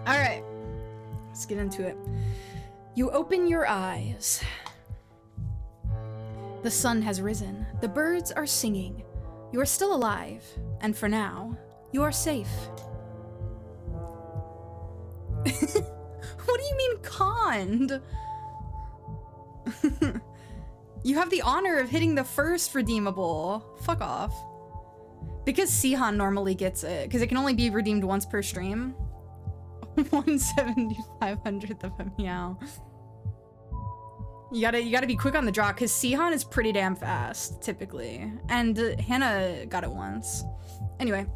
Alright. Let's get into it. You open your eyes. The sun has risen. The birds are singing. You are still alive. And for now, you are safe. What do you mean, conned? You have the honor of hitting the first redeemable. Fuck off. Because Sihan normally gets it, because it can only be redeemed once per stream. 1/7500th of a meow. You gotta be quick on the draw, because Sihan is pretty damn fast, typically. And Hannah got it once. Anyway.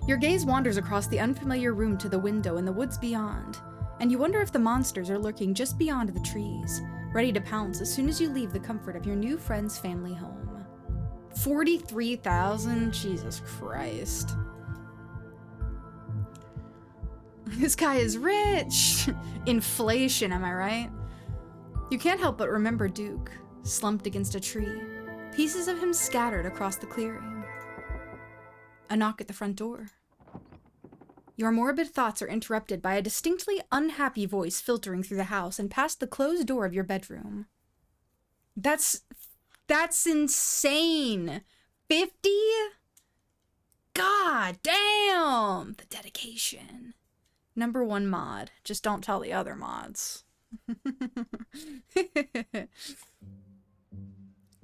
Your gaze wanders across the unfamiliar room to the window in the woods beyond, and you wonder if the monsters are lurking just beyond the trees, ready to pounce as soon as you leave the comfort of your new friend's family home. 43,000? Jesus Christ. This guy is rich! Inflation, am I right? You can't help but remember Duke, slumped against a tree, pieces of him scattered across the clearing. A knock at the front door. Your morbid thoughts are interrupted by a distinctly unhappy voice filtering through the house and past the closed door of your bedroom. That's insane. 50? God damn! The dedication. Number 1 mod. Just don't tell the other mods.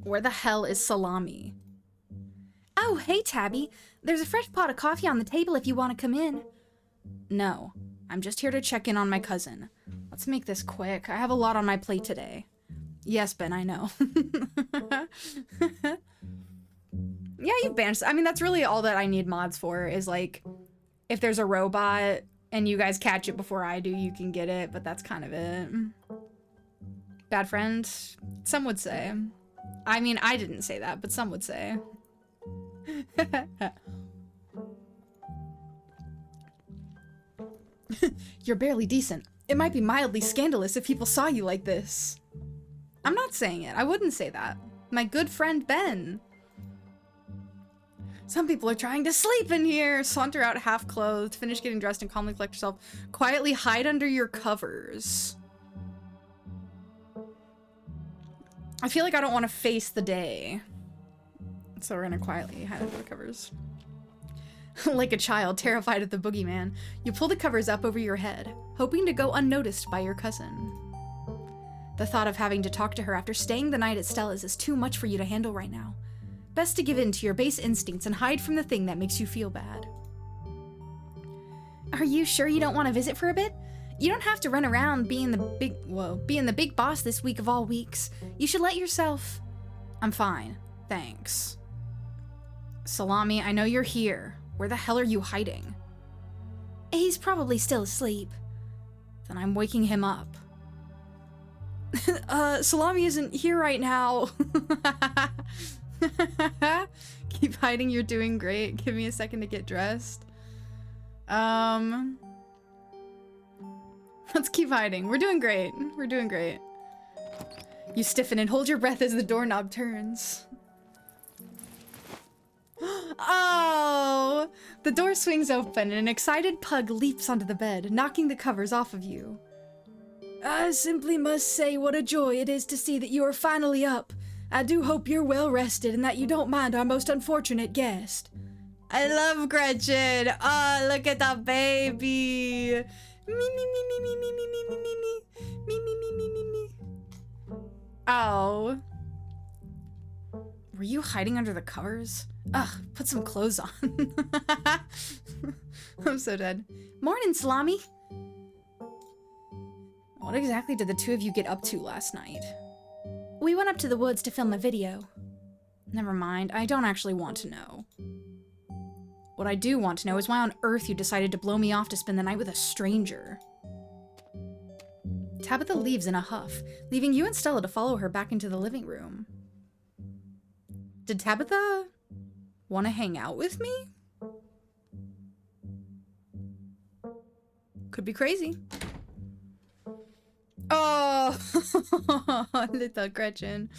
Where the hell is Salami? Oh, hey, Tabby. There's a fresh pot of coffee on the table if you want to come in. No, I'm just here to check in on my cousin. Let's make this quick. I have a lot on my plate today. Yes, Ben, I know. Yeah, you've banished. I mean, that's really all that I need mods for, is like, if there's a robot and you guys catch it before I do, you can get it, but that's kind of it. Bad friend? Some would say. I mean, I didn't say that, but some would say. You're barely decent. It might be mildly scandalous if people saw you like this. I'm not saying it. I wouldn't say that. My good friend Ben. Some people are trying to sleep in here. Saunter out half-clothed, finish getting dressed and calmly collect yourself. Quietly hide under your covers. I feel like I don't want to face the day. So we're gonna quietly hide under the covers. Like a child terrified of the boogeyman, you pull the covers up over your head, hoping to go unnoticed by your cousin. The thought of having to talk to her after staying the night at Stella's is too much for you to handle right now. Best to give in to your base instincts and hide from the thing that makes you feel bad. Are you sure you don't want to visit for a bit? You don't have to run around being the big boss this week of all weeks. You should let yourself... I'm fine. Thanks. Salami, I know you're here. Where the hell are you hiding? He's probably still asleep. Then I'm waking him up. Salami isn't here right now. Keep hiding, you're doing great. Give me a second to get dressed. Let's keep hiding. We're doing great. We're doing great. You stiffen and hold your breath as the doorknob turns. Oh! The door swings open and an excited pug leaps onto the bed, knocking the covers off of you. I simply must say what a joy it is to see that you are finally up. I do hope you're well rested and that you don't mind our most unfortunate guest. I love Gretchen. Oh, look at the baby. Me, me, me, me, me, me, me, me, me, me, me, me, me, me, me, me, me. Oh. Were you hiding under the covers? Ugh, put some clothes on. I'm so dead. Morning, Salami. What exactly did the two of you get up to last night? We went up to the woods to film a video. Never mind, I don't actually want to know. What I do want to know is why on earth you decided to blow me off to spend the night with a stranger. Tabitha leaves in a huff, leaving you and Stella to follow her back into the living room. Did Tabitha want to hang out with me? Could be crazy. Oh, little Gretchen.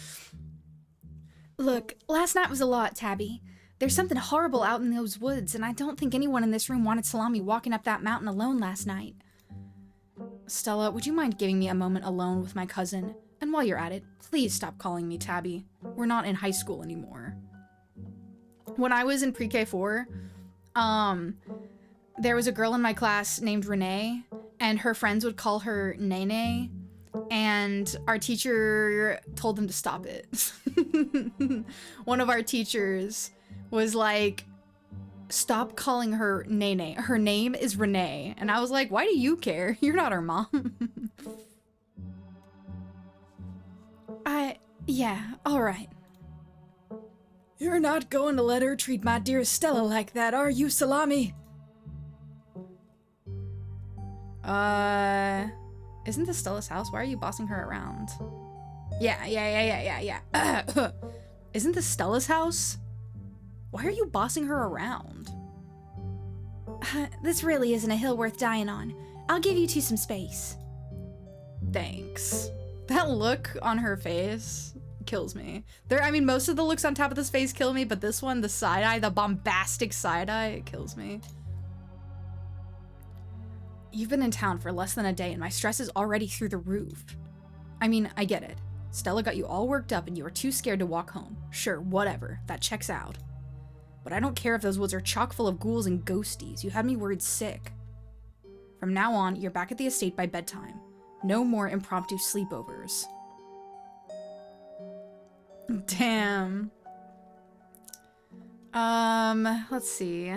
Look, last night was a lot, Tabby. There's something horrible out in those woods, and I don't think anyone in this room wanted Salami walking up that mountain alone last night. Stella, would you mind giving me a moment alone with my cousin? And while you're at it, please stop calling me Tabby. We're not in high school anymore. When I was in pre-K 4, there was a girl in my class named Renee, and her friends would call her Nene, and our teacher told them to stop it. One of our teachers was like, stop calling her Nene. Her name is Renee. And I was like, why do you care? You're not her mom. Yeah, all right. You're not going to let her treat my dear Stella like that, are you, Salami? Isn't this Stella's house? Why are you bossing her around? Yeah. Isn't this Stella's house? Why are you bossing her around? This really isn't a hill worth dying on. I'll give you two some space. Thanks. That look on her face kills me. I mean, most of the looks on Tabitha's face kill me, but this one, the side eye, the bombastic side eye, it kills me. You've been in town for less than a day and my stress is already through the roof. I mean, I get it. Stella got you all worked up and you were too scared to walk home. Sure, whatever. That checks out. But I don't care if those woods are chock full of ghouls and ghosties. You had me worried sick. From now on, you're back at the estate by bedtime. No more impromptu sleepovers. Damn. Let's see.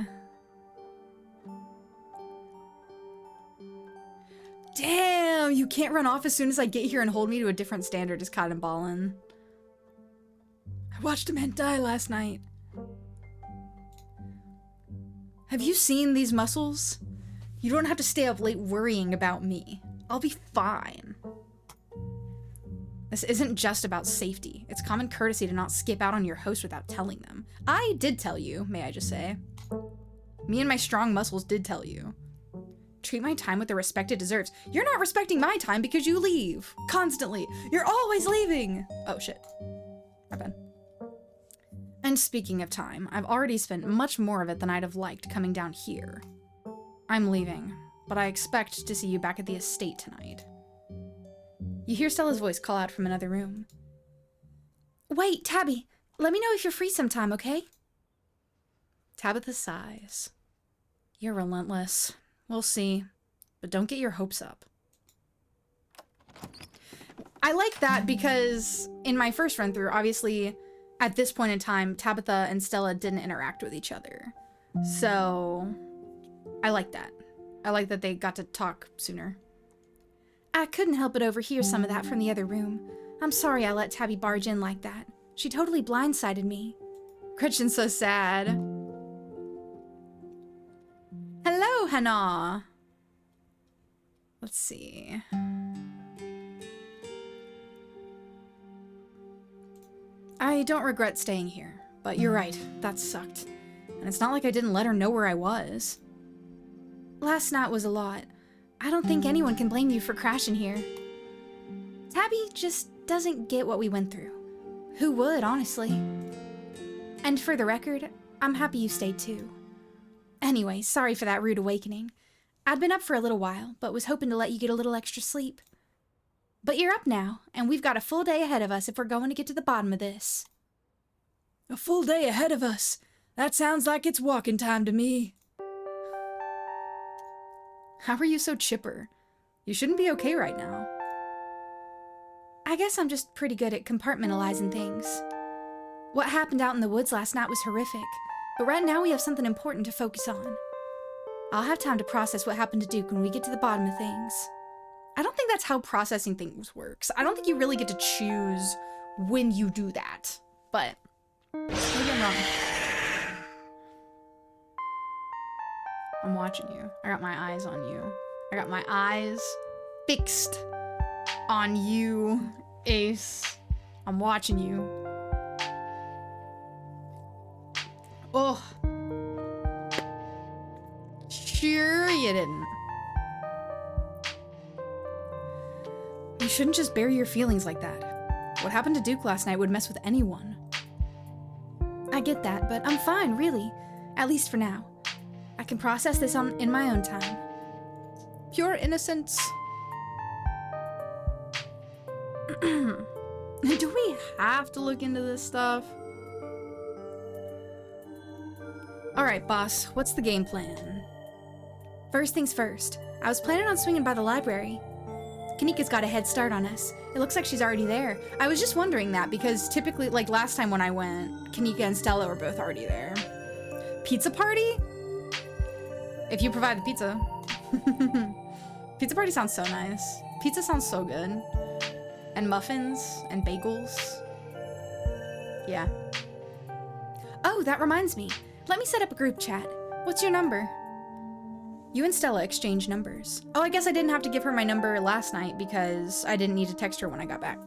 Damn, you can't run off as soon as I get here and hold me to a different standard is cotton ballin'. I watched a man die last night. Have you seen these muscles? You don't have to stay up late worrying about me. I'll be fine. This isn't just about safety. It's common courtesy to not skip out on your host without telling them. I did tell you, may I just say. Me and my strong muscles did tell you. Treat my time with the respect it deserves. You're not respecting my time because you leave. Constantly. You're always leaving. Oh, shit. My bad. And speaking of time, I've already spent much more of it than I'd have liked coming down here. I'm leaving, but I expect to see you back at the estate tonight. You hear Stella's voice call out from another room. Wait, Tabby, let me know if you're free sometime, okay? Tabitha sighs. You're relentless. We'll see, but don't get your hopes up. I like that because in my first run through, obviously, at this point in time, Tabitha and Stella didn't interact with each other. So, I like that. I like that they got to talk sooner. I couldn't help but overhear some of that from the other room. I'm sorry I let Tabby barge in like that. She totally blindsided me. Gretchen's so sad. Hello, Hannah. Let's see. I don't regret staying here, but you're right, that sucked. And it's not like I didn't let her know where I was. Last night was a lot. I don't think anyone can blame you for crashing here. Tabby just doesn't get what we went through. Who would, honestly? And for the record, I'm happy you stayed too. Anyway, sorry for that rude awakening. I'd been up for a little while, but was hoping to let you get a little extra sleep. But you're up now, and we've got a full day ahead of us if we're going to get to the bottom of this. A full day ahead of us? That sounds like it's walking time to me. How are you so chipper? You shouldn't be okay right now. I guess I'm just pretty good at compartmentalizing things. What happened out in the woods last night was horrific, but right now we have something important to focus on. I'll have time to process what happened to Duke when we get to the bottom of things. I don't think that's how processing things works. I don't think you really get to choose when you do that, but maybe I'm wrong. I'm watching you. I got my eyes on you. I got my eyes fixed on you, Ace. I'm watching you. Oh. Sure you didn't. You shouldn't just bury your feelings like that. What happened to Duke last night would mess with anyone. I get that, but I'm fine, really. At least for now. I can process this in my own time. Pure innocence. Do we have to look into this stuff? Alright, boss. What's the game plan? First things first. I was planning on swinging by the library. Kanika's got a head start on us. It looks like she's already there. I was just wondering that because typically, like last time when I went, Kanika and Stella were both already there. Pizza party? If you provide the pizza. Pizza party sounds so nice. Pizza sounds so good. And muffins and bagels. Yeah. Oh, that reminds me. Let me set up a group chat. What's your number? You and Stella exchange numbers. Oh, I guess I didn't have to give her my number last night because I didn't need to text her when I got back.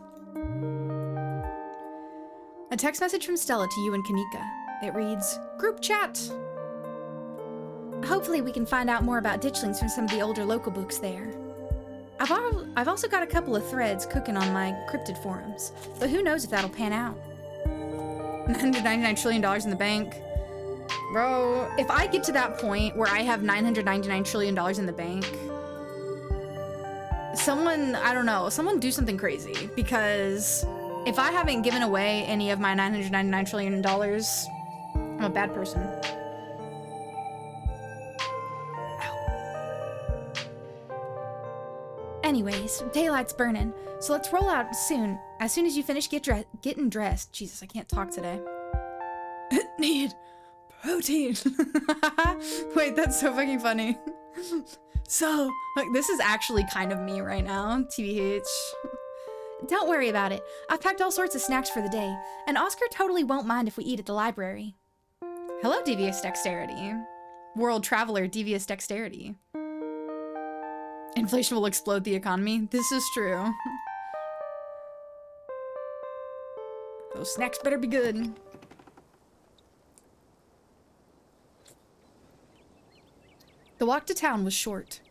A text message from Stella to you and Kanika. It reads, Group chat! Hopefully we can find out more about ditchlings from some of the older local books there. I've also got a couple of threads cooking on my cryptid forums, but who knows if that'll pan out. $999 trillion in the bank. Bro, if I get to that point where I have $999 trillion in the bank, someone, I don't know, someone do something crazy, because if I haven't given away any of my $999 trillion, I'm a bad person. Ow. Anyways, daylight's burning, so let's roll out soon. As soon as you finish getting dressed. Jesus, I can't talk today. Need protein. Wait, that's so fucking funny. So, like, this is actually kind of me right now, TBH. Don't worry about it. I've packed all sorts of snacks for the day, and Oscar totally won't mind if we eat at the library. Hello, Devious Dexterity. World Traveler Devious Dexterity. Inflation will explode the economy. This is true. Those snacks better be good. The walk to town was short.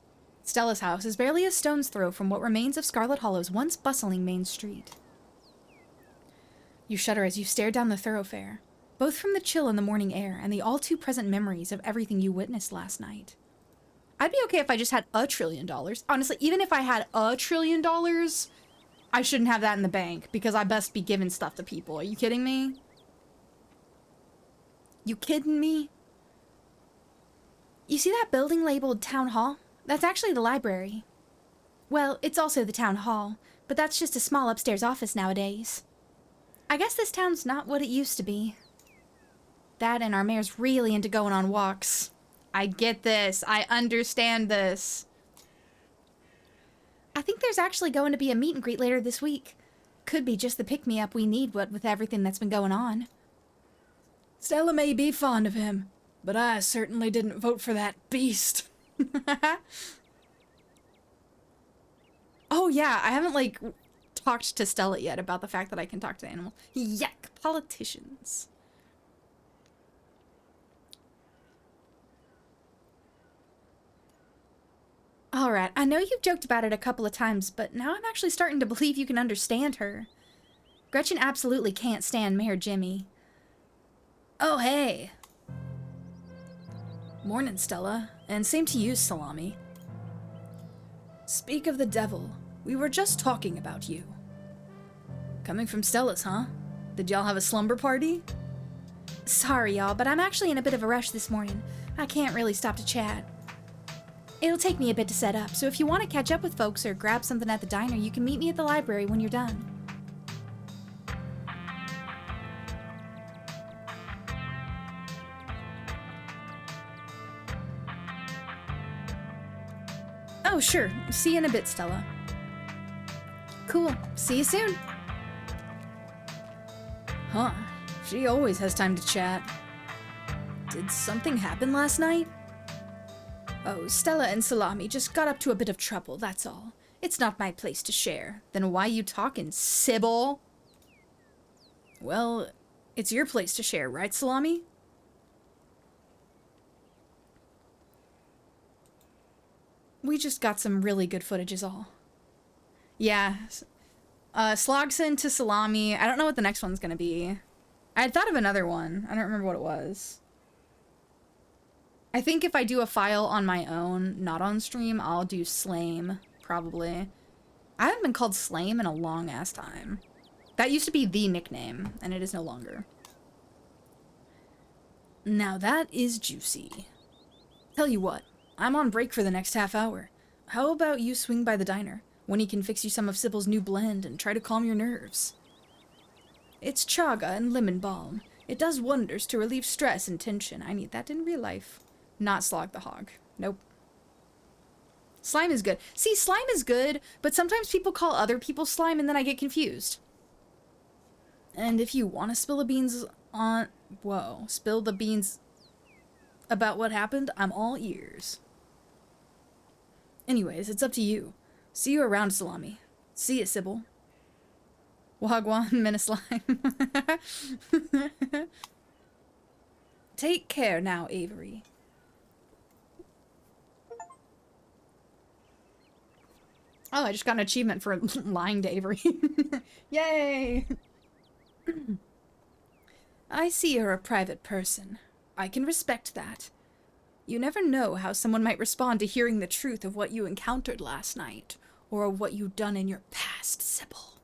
Stella's house is barely a stone's throw from what remains of Scarlet Hollow's once bustling main street. You shudder as you stare down the thoroughfare, both from the chill in the morning air and the all-too-present memories of everything you witnessed last night. I'd be okay if I just had $1 trillion. Honestly, even if I had $1 trillion, I shouldn't have that in the bank because I best be giving stuff to people. Are you kidding me? You kidding me? You see that building labeled Town Hall? That's actually the library. Well, it's also the Town Hall, but that's just a small upstairs office nowadays. I guess this town's not what it used to be. That and our mayor's really into going on walks. I get this. I understand this. I think there's actually going to be a meet and greet later this week. Could be just the pick-me-up we need, what with everything that's been going on. Stella may be fond of him, but I certainly didn't vote for that beast. Oh yeah, I haven't, like, talked to Stella yet about the fact that I can talk to animals. Yuck, politicians. Alright, I know you've joked about it a couple of times, but now I'm actually starting to believe you can understand her. Gretchen absolutely can't stand Mayor Jimmy. Oh, hey. Morning, Stella. And same to you, Salami. Speak of the devil. We were just talking about you. Coming from Stella's, huh? Did y'all have a slumber party? Sorry, y'all, but I'm actually in a bit of a rush this morning. I can't really stop to chat. It'll take me a bit to set up, so if you want to catch up with folks or grab something at the diner, you can meet me at the library when you're done. Oh, sure. See you in a bit, Stella. Cool. See you soon. Huh. She always has time to chat. Did something happen last night? Oh, Stella and Salami just got up to a bit of trouble, that's all. It's not my place to share. Then why you talking, Sybil? Well, it's your place to share, right, Salami? We just got some really good footage is all. Yeah. Slogson to Salami. I don't know what the next one's gonna be. I had thought of another one. I don't remember what it was. I think if I do a file on my own, not on stream, I'll do Slame, probably. I haven't been called Slame in a long ass time. That used to be the nickname, and it is no longer. Now that is juicy. Tell you what, I'm on break for the next half hour. How about you swing by the diner? Winnie can fix you some of Sybil's new blend and try to calm your nerves. It's chaga and lemon balm. It does wonders to relieve stress and tension. I need that in real life. Not Slog the Hog. Nope. Slime is good. See, slime is good, but sometimes people call other people slime and then I get confused. And if you want to spill the beans on... Whoa. Spill the beans about what happened, I'm all ears. Anyways, it's up to you. See you around, Salami. See ya, Sybil. Wagwan, Minislime. Take care now, Avery. Oh, I just got an achievement for lying to Avery. Yay! I see you're a private person. I can respect that. You never know how someone might respond to hearing the truth of what you encountered last night, or of what you've done in your past, Sybil.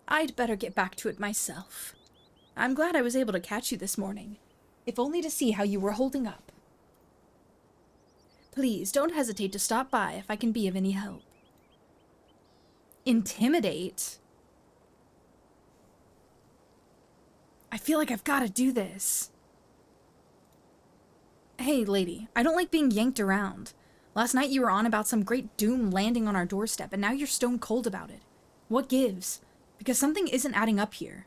I'd better get back to it myself. I'm glad I was able to catch you this morning, if only to see how you were holding up. Please, don't hesitate to stop by if I can be of any help. Intimidate? I feel like I've got to do this. Hey, lady, I don't like being yanked around. Last night you were on about some great doom landing on our doorstep, and now you're stone cold about it. What gives? Because something isn't adding up here.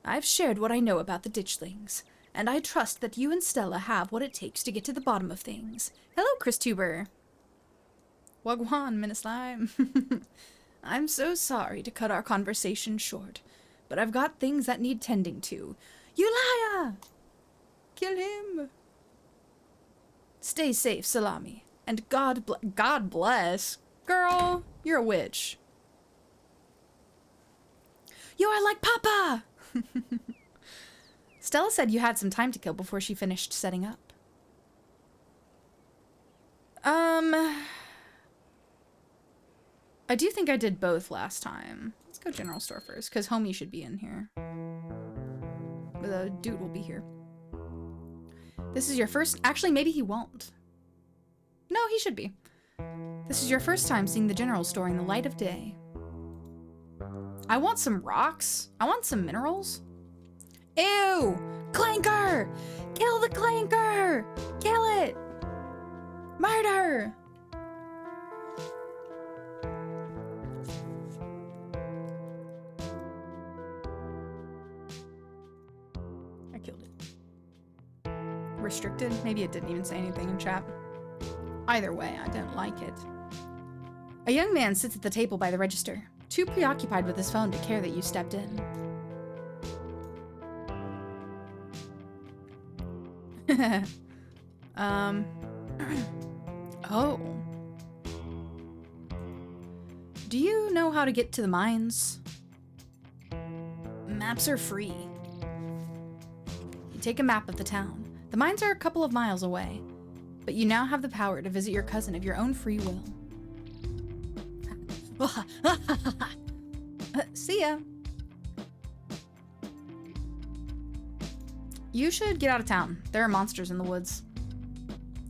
I've shared what I know about the ditchlings, and I trust that you and Stella have what it takes to get to the bottom of things. Hello, Chris Tuber. Wagwan, Minislime. I'm so sorry to cut our conversation short, but I've got things that need tending to. Yulia! Kill him! Stay safe, Salami, and God bless. Girl, you're a witch. You are like Papa! Stella said you had some time to kill before she finished setting up. I do think I did both last time. Let's go general store first, because Homie should be in here. The dude will be here. This is your first... Actually, maybe he won't. No, he should be. This is your first time seeing the general store in the light of day. I want some rocks. I want some minerals. Ew! Clanker! Kill the clanker! Kill it! Murder! I killed it. Restricted? Maybe it didn't even say anything in chat. Either way, I don't like it. A young man sits at the table by the register, too preoccupied with his phone to care that you stepped in. Oh. Do you know how to get to the mines? Maps are free. You take a map of the town. The mines are a couple of miles away, but you now have the power to visit your cousin of your own free will. See ya. You should get out of town. There are monsters in the woods.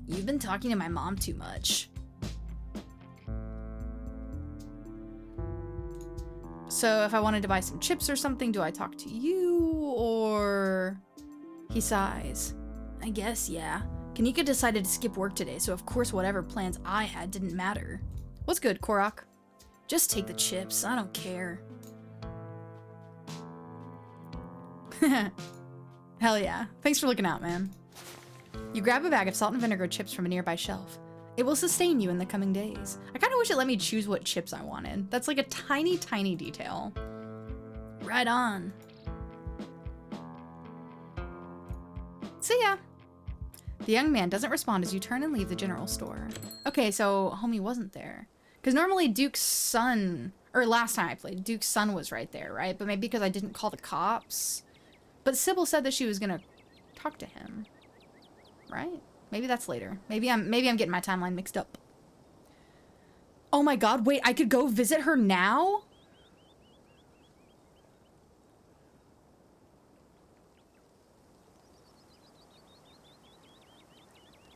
You've been talking to my mom too much. So if I wanted to buy some chips or something, do I talk to you or... He sighs. I guess, yeah. Kanika decided to skip work today, so of course whatever plans I had didn't matter. What's good, Korok? Just take the chips. I don't care. Hell yeah. Thanks for looking out, man. You grab a bag of salt and vinegar chips from a nearby shelf. It will sustain you in the coming days. I kind of wish it let me choose what chips I wanted. That's like a tiny, tiny detail. Right on. See ya. The young man doesn't respond as you turn and leave the general store. Okay, so homie wasn't there. Because normally Duke's son, or last time I played, Duke's son was right there, right? But maybe because I didn't call the cops, But Sybil said that she was gonna talk to him. Right? Maybe that's later. Maybe I'm getting my timeline mixed up. Oh my god, wait, I could go visit her now?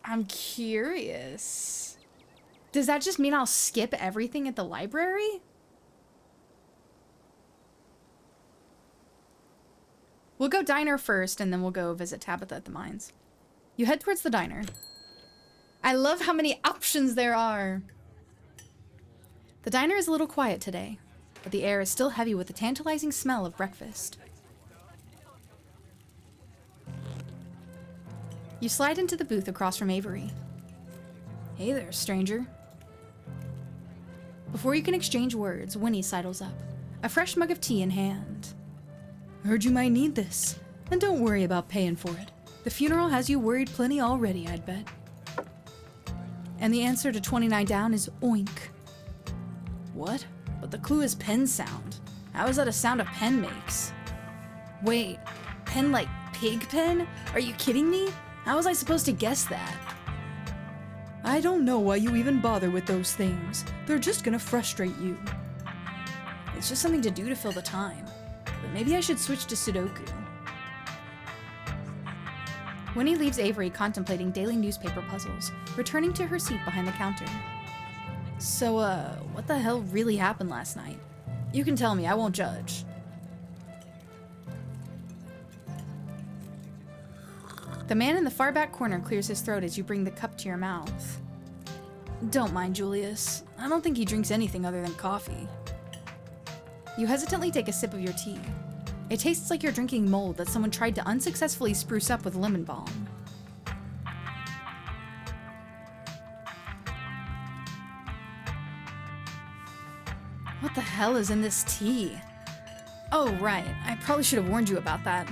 I'm curious. Does that just mean I'll skip everything at the library? We'll go diner first, and then we'll go visit Tabitha at the mines. You head towards the diner. I love how many options there are. The diner is a little quiet today, but the air is still heavy with the tantalizing smell of breakfast. You slide into the booth across from Avery. Hey there, stranger. Before you can exchange words, Winnie sidles up, a fresh mug of tea in hand. Heard you might need this, and don't worry about paying for it. The funeral has you worried plenty already, I'd bet. And the answer to 29 down is oink. What? But the clue is pen sound. How is that a sound a pen makes? Wait, pen like pig pen? Are you kidding me? How was I supposed to guess that? I don't know why you even bother with those things. They're just gonna frustrate you. It's just something to do to fill the time. But maybe I should switch to Sudoku. Winnie leaves Avery contemplating daily newspaper puzzles, returning to her seat behind the counter. So, what the hell really happened last night? You can tell me, I won't judge. The man in the far back corner clears his throat as you bring the cup to your mouth. Don't mind Julius. I don't think he drinks anything other than coffee. You hesitantly take a sip of your tea. It tastes like you're drinking mold that someone tried to unsuccessfully spruce up with lemon balm. What the hell is in this tea? Oh, right. I probably should have warned you about that.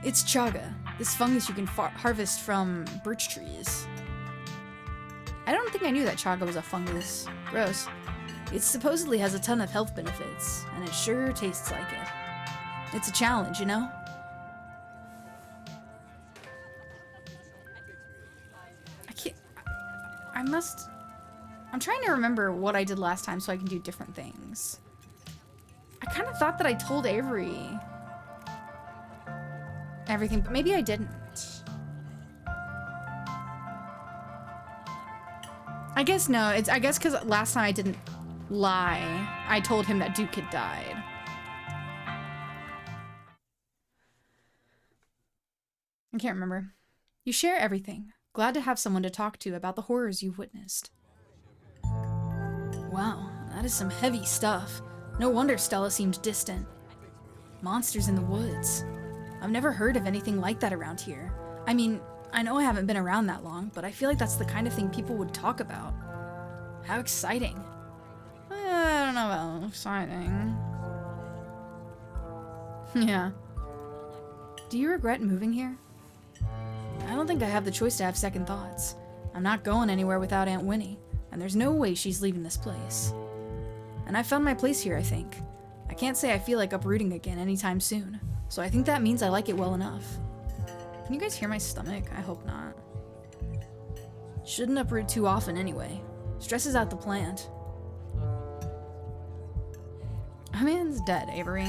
It's chaga, this fungus you can harvest from birch trees. I don't think I knew that chaga was a fungus. Gross. It supposedly has a ton of health benefits, and it sure tastes like it. It's a challenge, you know? I'm trying to remember what I did last time so I can do different things. I kind of thought that I told Avery everything, but maybe I didn't. I guess no, I guess because last time I didn't lie. I told him that Duke had died. I can't remember. You share everything. Glad to have someone to talk to about the horrors you've witnessed. Wow, that is some heavy stuff. No wonder Stella seemed distant. Monsters in the woods. I've never heard of anything like that around here. I mean, I know I haven't been around that long, but I feel like that's the kind of thing people would talk about. How exciting. I don't know about exciting. Yeah. Do you regret moving here? I don't think I have the choice to have second thoughts. I'm not going anywhere without Aunt Winnie, and there's no way she's leaving this place. And I found my place here, I think. I can't say I feel like uprooting again anytime soon, so I think that means I like it well enough. Can you guys hear my stomach? I hope not. Shouldn't uproot too often anyway. Stresses out the plant. A man's dead, Avery.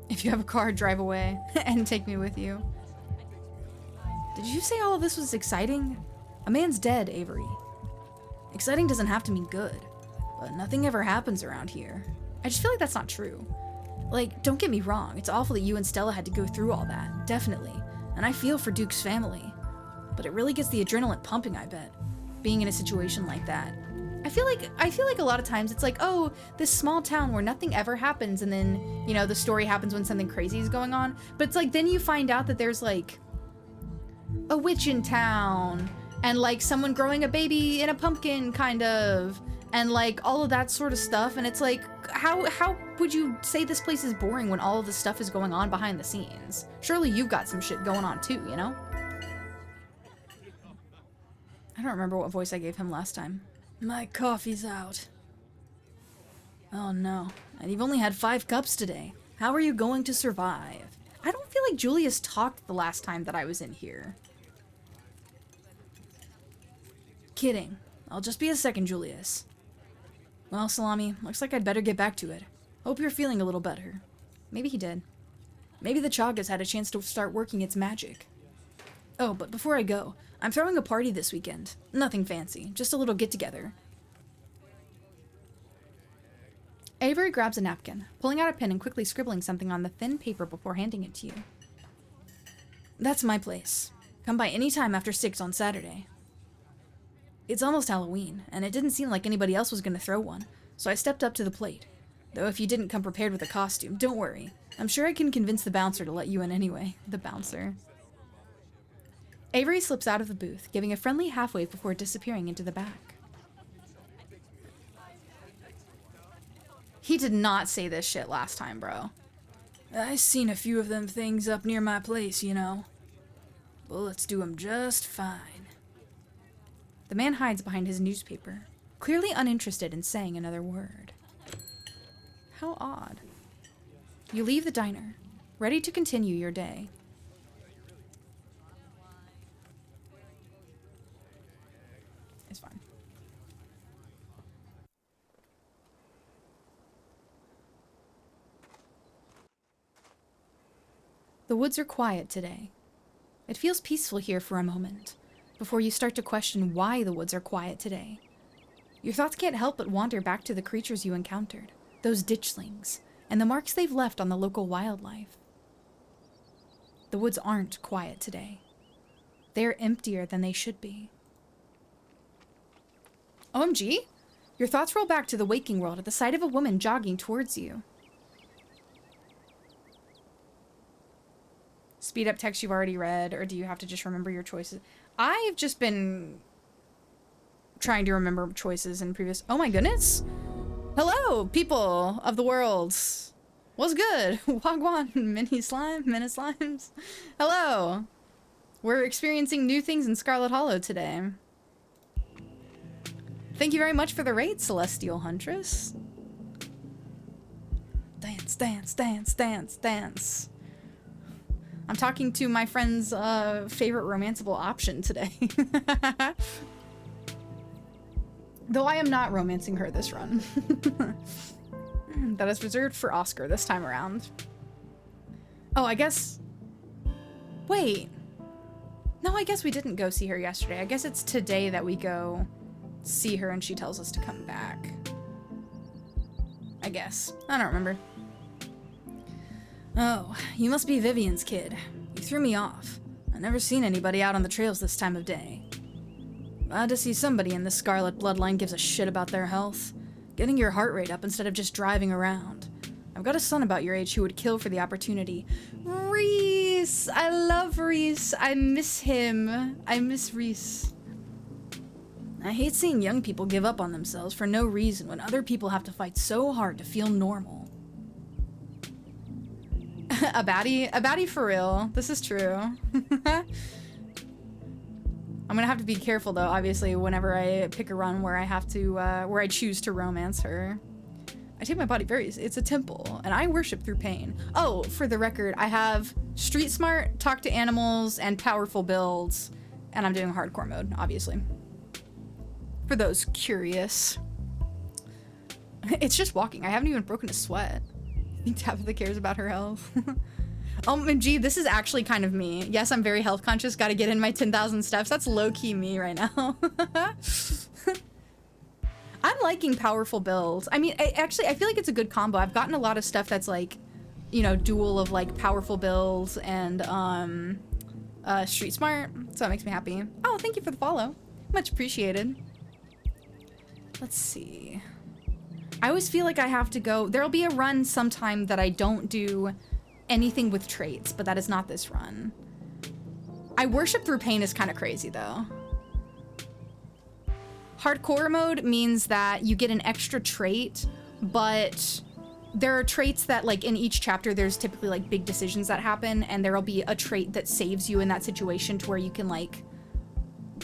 If you have a car, drive away and take me with you. Did you say all of this was exciting? A man's dead, Avery. Exciting doesn't have to mean good, but nothing ever happens around here. I just feel like that's not true. Like, don't get me wrong, it's awful that you and Stella had to go through all that, definitely. And I feel for Duke's family. But it really gets the adrenaline pumping, I bet, being in a situation like that. I feel like a lot of times it's like, oh, this small town where nothing ever happens, and then, you know, the story happens when something crazy is going on. But it's like, then you find out that there's like a witch in town, and like someone growing a baby in a pumpkin, kind of, and like all of that sort of stuff. And it's like, how would you say this place is boring when all of this stuff is going on behind the scenes? Surely you've got some shit going on too, you know? I don't remember what voice I gave him last time. My coffee's out. Oh no, and you've only had 5 cups today. How are you going to survive? I don't feel like Julius talked the last time that I was in here. Kidding. I'll just be a second, Julius. Well, Salami, looks like I'd better get back to it. Hope you're feeling a little better. Maybe he did. Maybe the Chagas had a chance to start working its magic. Oh, but before I go, I'm throwing a party this weekend. Nothing fancy, just a little get-together. Avery grabs a napkin, pulling out a pen and quickly scribbling something on the thin paper before handing it to you. That's my place. Come by any time after 6 on Saturday. It's almost Halloween, and it didn't seem like anybody else was going to throw one, so I stepped up to the plate. Though if you didn't come prepared with a costume, don't worry. I'm sure I can convince the bouncer to let you in anyway. The bouncer. Avery slips out of the booth, giving a friendly half-wave before disappearing into the back. He did not say this shit last time, bro. I seen a few of them things up near my place, you know. Bullets do 'em just fine. The man hides behind his newspaper, clearly uninterested in saying another word. How odd. You leave the diner, ready to continue your day. It's fine. The woods are quiet today. It feels peaceful here for a moment, before you start to question why the woods are quiet today. Your thoughts can't help but wander back to the creatures you encountered, those ditchlings, and the marks they've left on the local wildlife. The woods aren't quiet today. They're emptier than they should be. OMG! Your thoughts roll back to the waking world at the sight of a woman jogging towards you. Speed up text you've already read, or do you have to just remember your choices? I've just been trying to remember choices in previous... Oh my goodness! Hello, people of the world! What's good? Wagwan, mini slimes. Hello! We're experiencing new things in Scarlet Hollow today. Thank you very much for the raid, Celestial Huntress. Dance, dance, dance, dance, dance. I'm talking to my friend's favorite romanceable option today. Though I am not romancing her this run. That is reserved for Oscar this time around. Oh, I guess... Wait. No, I guess we didn't go see her yesterday. I guess it's today that we go see her and she tells us to come back. I guess. I don't remember. Oh, you must be Vivian's kid. You threw me off. I've never seen anybody out on the trails this time of day. Glad to see somebody in the Scarlet bloodline gives a shit about their health. Getting your heart rate up instead of just driving around. I've got a son about your age who would kill for the opportunity. Reese! I love Reese. I miss him. I miss Reese. I hate seeing young people give up on themselves for no reason when other people have to fight so hard to feel normal. A baddie for real. This is true. I'm gonna have to be careful though, obviously, whenever I pick a run where I have to, where I choose to romance her. I take my body very, it's a temple, and I worship through pain. Oh, for the record, I have Street Smart, Talk to Animals, and Powerful Builds, and I'm doing hardcore mode, obviously. For those curious. It's just walking. I haven't even broken a sweat. I think Tabitha cares about her health. OMG, this is actually kind of me. Yes, I'm very health conscious. Gotta get in my 10,000 steps. That's low-key me right now. I'm liking Powerful Builds. I mean, I feel like it's a good combo. I've gotten a lot of stuff that's like, you know, dual of like Powerful Builds and Street Smart. So that makes me happy. Oh, thank you for the follow. Much appreciated. Let's see. I always feel like I have to go. There'll be a run sometime that I don't do anything with traits, but that is not this run. I worship through pain is kind of crazy though. Hardcore mode means that you get an extra trait, but there are traits that like in each chapter there's typically like big decisions that happen, and there'll be a trait that saves you in that situation to where you can like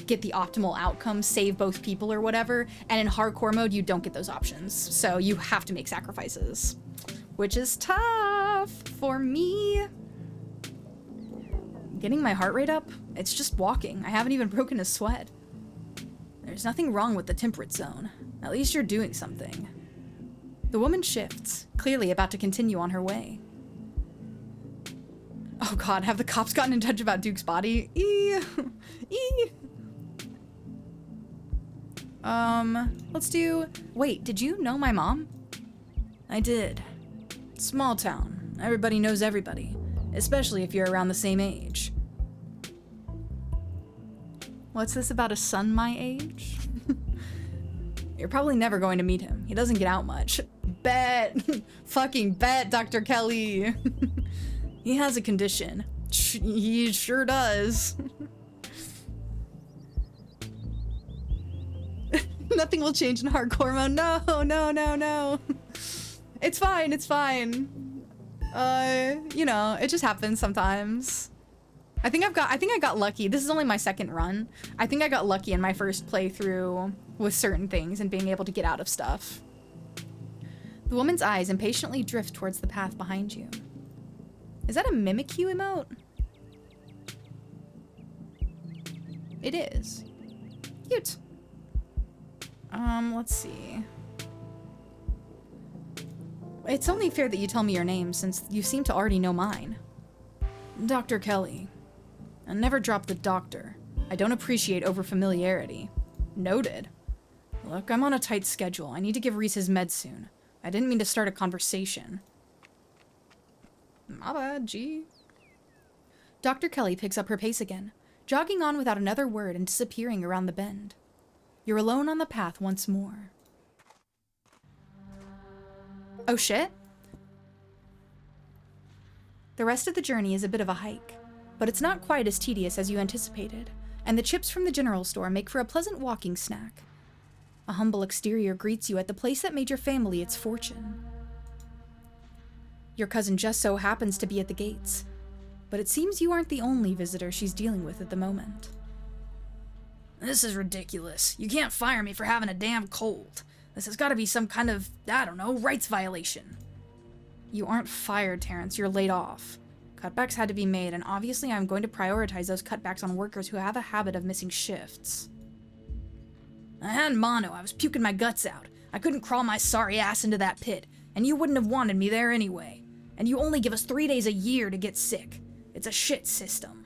get the optimal outcome, save both people or whatever. And in hardcore mode, you don't get those options. So you have to make sacrifices, which is tough for me. Getting my heart rate up? It's just walking. I haven't even broken a sweat. There's nothing wrong with the temperate zone. At least you're doing something. The woman shifts, clearly about to continue on her way. Oh god, have the cops gotten in touch about Duke's body? Let's do... Wait, did you know my mom? I did. Small town. Everybody knows everybody. Especially if you're around the same age. What's this about a son my age? You're probably never going to meet him. He doesn't get out much. Bet. Fucking bet, Dr. Kelly. He has a condition. He sure does. Nothing will change in hardcore mode. No, no, no, no. It's fine, it's fine. You know, it just happens sometimes. I think I got lucky. This is only my second run. I think I got lucky in my first playthrough with certain things and being able to get out of stuff. The woman's eyes impatiently drift towards the path behind you. Is that a Mimikyu emote? It is. Cute. Let's see. It's only fair that you tell me your name, since you seem to already know mine. Dr. Kelly. And never drop the doctor. I don't appreciate overfamiliarity. Noted. Look, I'm on a tight schedule. I need to give Reese his meds soon. I didn't mean to start a conversation. My bad, gee. Dr. Kelly picks up her pace again, jogging on without another word and disappearing around the bend. You're alone on the path once more. Oh shit? The rest of the journey is a bit of a hike, but it's not quite as tedious as you anticipated, and the chips from the general store make for a pleasant walking snack. A humble exterior greets you at the place that made your family its fortune. Your cousin just so happens to be at the gates, but it seems you aren't the only visitor she's dealing with at the moment. This is ridiculous. You can't fire me for having a damn cold. This has got to be some kind of, I don't know, rights violation. You aren't fired, Terrence. You're laid off. Cutbacks had to be made, and obviously I'm going to prioritize those cutbacks on workers who have a habit of missing shifts. I had mono. I was puking my guts out. I couldn't crawl my sorry ass into that pit, and you wouldn't have wanted me there anyway. And you only give us 3 days a year to get sick. It's a shit system.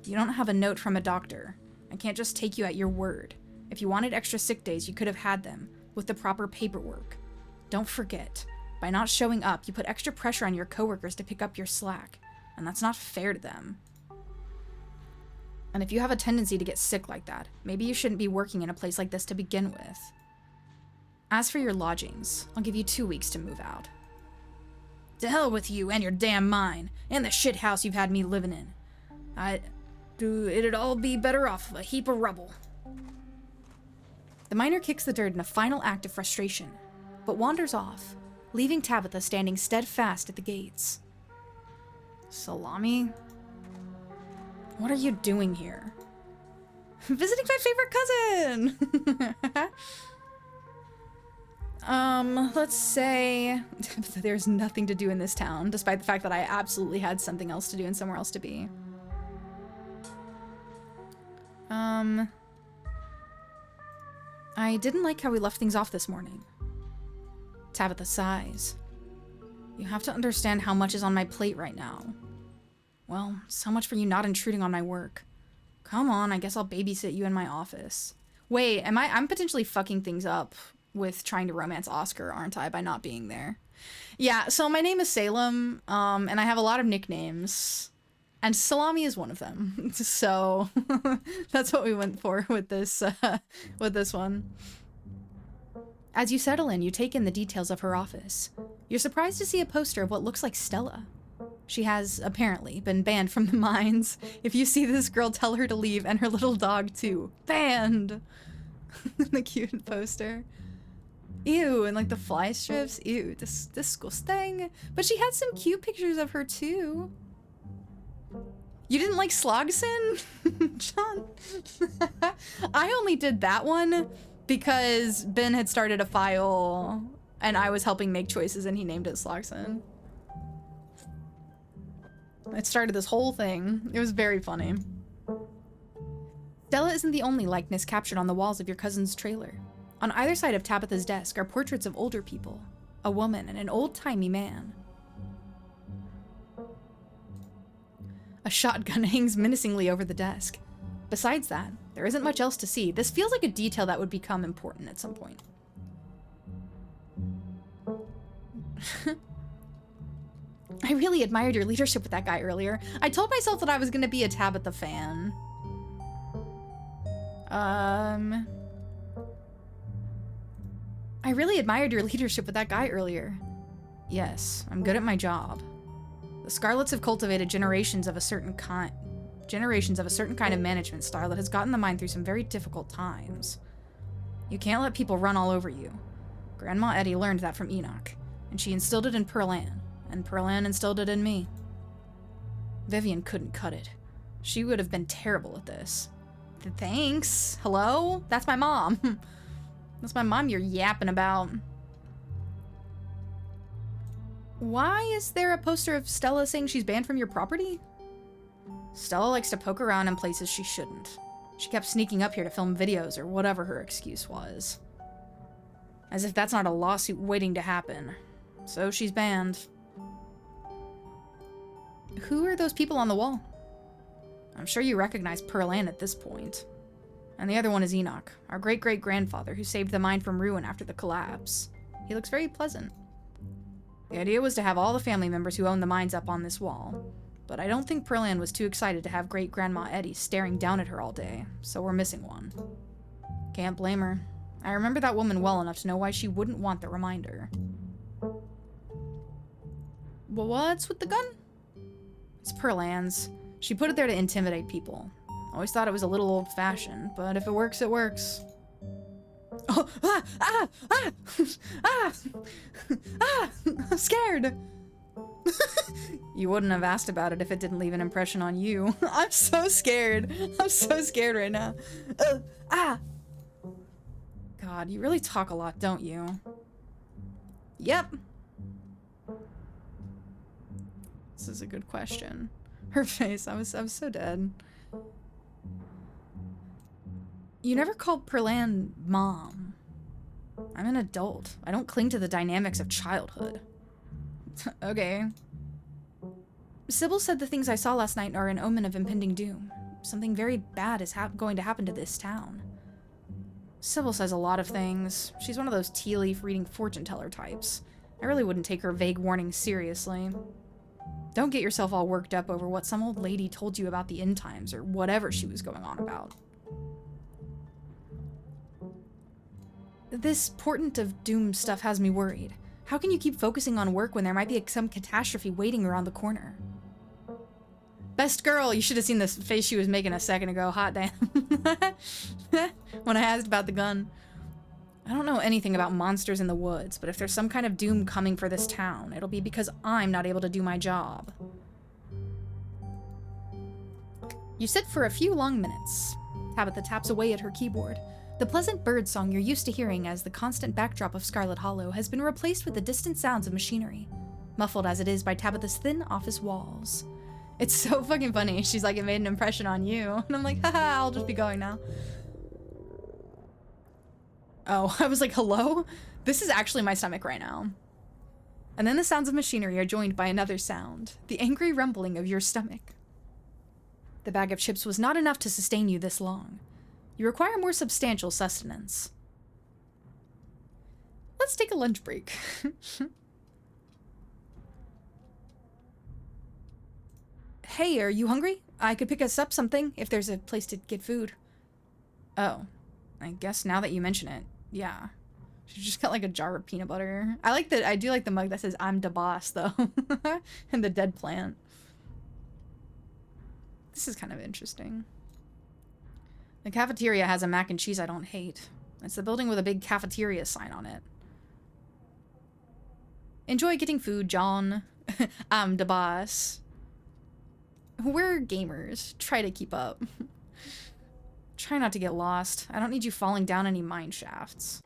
You don't have a note from a doctor. I can't just take you at your word. If you wanted extra sick days, you could have had them, with the proper paperwork. Don't forget, by not showing up, you put extra pressure on your coworkers to pick up your slack, and that's not fair to them. And if you have a tendency to get sick like that, maybe you shouldn't be working in a place like this to begin with. As for your lodgings, I'll give you 2 weeks to move out. To hell with you and your damn mine, and the shit house you've had me living in. It'd all be better off of a heap of rubble. The miner kicks the dirt in a final act of frustration, but wanders off, leaving Tabitha standing steadfast at the gates. Salami? What are you doing here? Visiting my favorite cousin! Let's say there's nothing to do in this town, despite the fact that I absolutely had something else to do and somewhere else to be. I didn't like how we left things off this morning. Tabitha sighs. You have to understand how much is on my plate right now. Well, so much for you not intruding on my work. Come on, I guess I'll babysit you in my office. Wait, I'm potentially fucking things up with trying to romance Oscar, aren't I, by not being there? Yeah, so my name is Salem, and I have a lot of nicknames, and Salami is one of them. So that's what we went for with this one. As you settle in, you take in the details of her office. You're surprised to see a poster of what looks like Stella. She has, apparently, been banned from the mines. If you see this girl, tell her to leave, and her little dog, too. Banned! The cute poster. Ew, and like the fly strips. Ew, disgusting. But she had some cute pictures of her, too. You didn't like Slogson? John? I only did that one because Ben had started a file and I was helping make choices and he named it Slogson. It started this whole thing. It was very funny. Stella isn't the only likeness captured on the walls of your cousin's trailer. On either side of Tabitha's desk are portraits of older people, a woman and an old-timey man. A shotgun hangs menacingly over the desk. Besides that, there isn't much else to see. This feels like a detail that would become important at some point. I really admired your leadership with that guy earlier. I told myself that I was gonna be a Tabitha fan. I really admired your leadership with that guy earlier. Yes, I'm good at my job. The Scarlets have cultivated generations of a certain kind of management style that has gotten the mine through some very difficult times. You can't let people run all over you. Grandma Eddie learned that from Enoch, and she instilled it in Pearl Ann, and Pearl Ann instilled it in me. Vivian couldn't cut it. She would have been terrible at this. Thanks. Hello? That's my mom. That's my mom you're yapping about. Why is there a poster of Stella saying she's banned from your property? Stella likes to poke around in places she shouldn't. She kept sneaking up here to film videos or whatever her excuse was. As if that's not a lawsuit waiting to happen. So she's banned. Who are those people on the wall? I'm sure you recognize Pearl Ann at this point. And the other one is Enoch, our great-great-grandfather who saved the mine from ruin after the collapse. He looks very pleasant. The idea was to have all the family members who own the mines up on this wall. But I don't think Pearl Ann was too excited to have great-grandma Eddie staring down at her all day, so we're missing one. Can't blame her. I remember that woman well enough to know why she wouldn't want the reminder. Well, what's with the gun? It's Pearl Ann's. She put it there to intimidate people. Always thought it was a little old-fashioned, but if it works, it works. Oh, I'm scared. You wouldn't have asked about it if it didn't leave an impression on you. I'm so scared. I'm so scared right now. God, you really talk a lot, don't you? Yep. This is a good question. Her face, I was so dead. You never called Pearl Ann Mom. I'm an adult. I don't cling to the dynamics of childhood. Okay. Sybil said the things I saw last night are an omen of impending doom. Something very bad is going to happen to this town. Sybil says a lot of things. She's one of those tea leaf reading fortune teller types. I really wouldn't take her vague warnings seriously. Don't get yourself all worked up over what some old lady told you about the end times or whatever she was going on about. This portent of doom stuff has me worried. How can you keep focusing on work when there might be some catastrophe waiting around the corner? Best girl, you should have seen the face she was making a second ago. Hot damn. When I asked about the gun. I don't know anything about monsters in the woods, but if there's some kind of doom coming for this town, it'll be because I'm not able to do my job. You sit for a few long minutes. Tabitha taps away at her keyboard. The pleasant bird song you're used to hearing as the constant backdrop of Scarlet Hollow has been replaced with the distant sounds of machinery, muffled as it is by Tabitha's thin office walls. It's so fucking funny. She's like, it made an impression on you. And I'm like, haha, I'll just be going now. Oh, I was like, hello? This is actually my stomach right now. And then the sounds of machinery are joined by another sound, the angry rumbling of your stomach. The bag of chips was not enough to sustain you this long. You require more substantial sustenance. Let's take a lunch break. Hey, are you hungry? I could pick us up something if there's a place to get food. Oh, I guess now that you mention it, yeah. She just got like a jar of peanut butter. I do like the mug that says I'm da boss though. And the dead plant. This is kind of interesting. The cafeteria has a mac and cheese I don't hate. It's the building with a big cafeteria sign on it. Enjoy getting food, John. I'm da boss. We're gamers. Try to keep up. Try not to get lost. I don't need you falling down any mine shafts.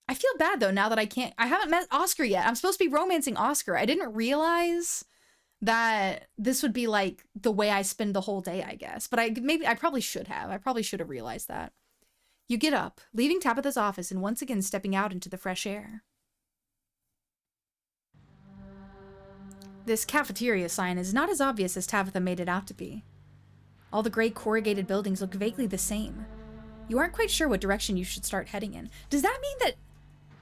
I feel bad though now that I haven't met Oscar yet. I'm supposed to be romancing Oscar. I didn't realize that this would be like the way I spend the whole day, I guess. But I probably should have. I probably should have realized that. You get up, leaving Tabitha's office and once again stepping out into the fresh air. This cafeteria sign is not as obvious as Tabitha made it out to be. All the gray corrugated buildings look vaguely the same. You aren't quite sure what direction you should start heading in. Does that mean that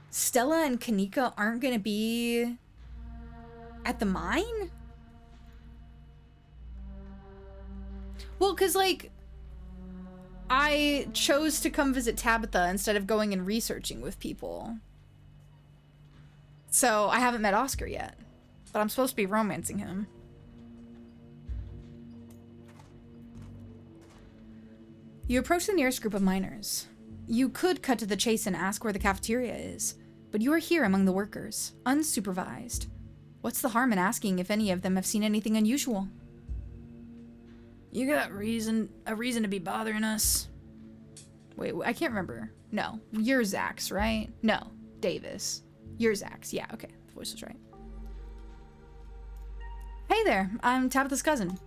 Stella and Kanika aren't going to be at the mine? Well, because, like, I chose to come visit Tabitha instead of going and researching with people. So I haven't met Oscar yet, but I'm supposed to be romancing him. You approach the nearest group of miners. You could cut to the chase and ask where the cafeteria is, but you are here among the workers, unsupervised. What's the harm in asking if any of them have seen anything unusual? You got a reason to be bothering us? Wait, I can't remember. No, you're Zach's, right? No, Davis. You're Zach's. Yeah, okay, the voice was right. Hey there, I'm Tabitha's cousin.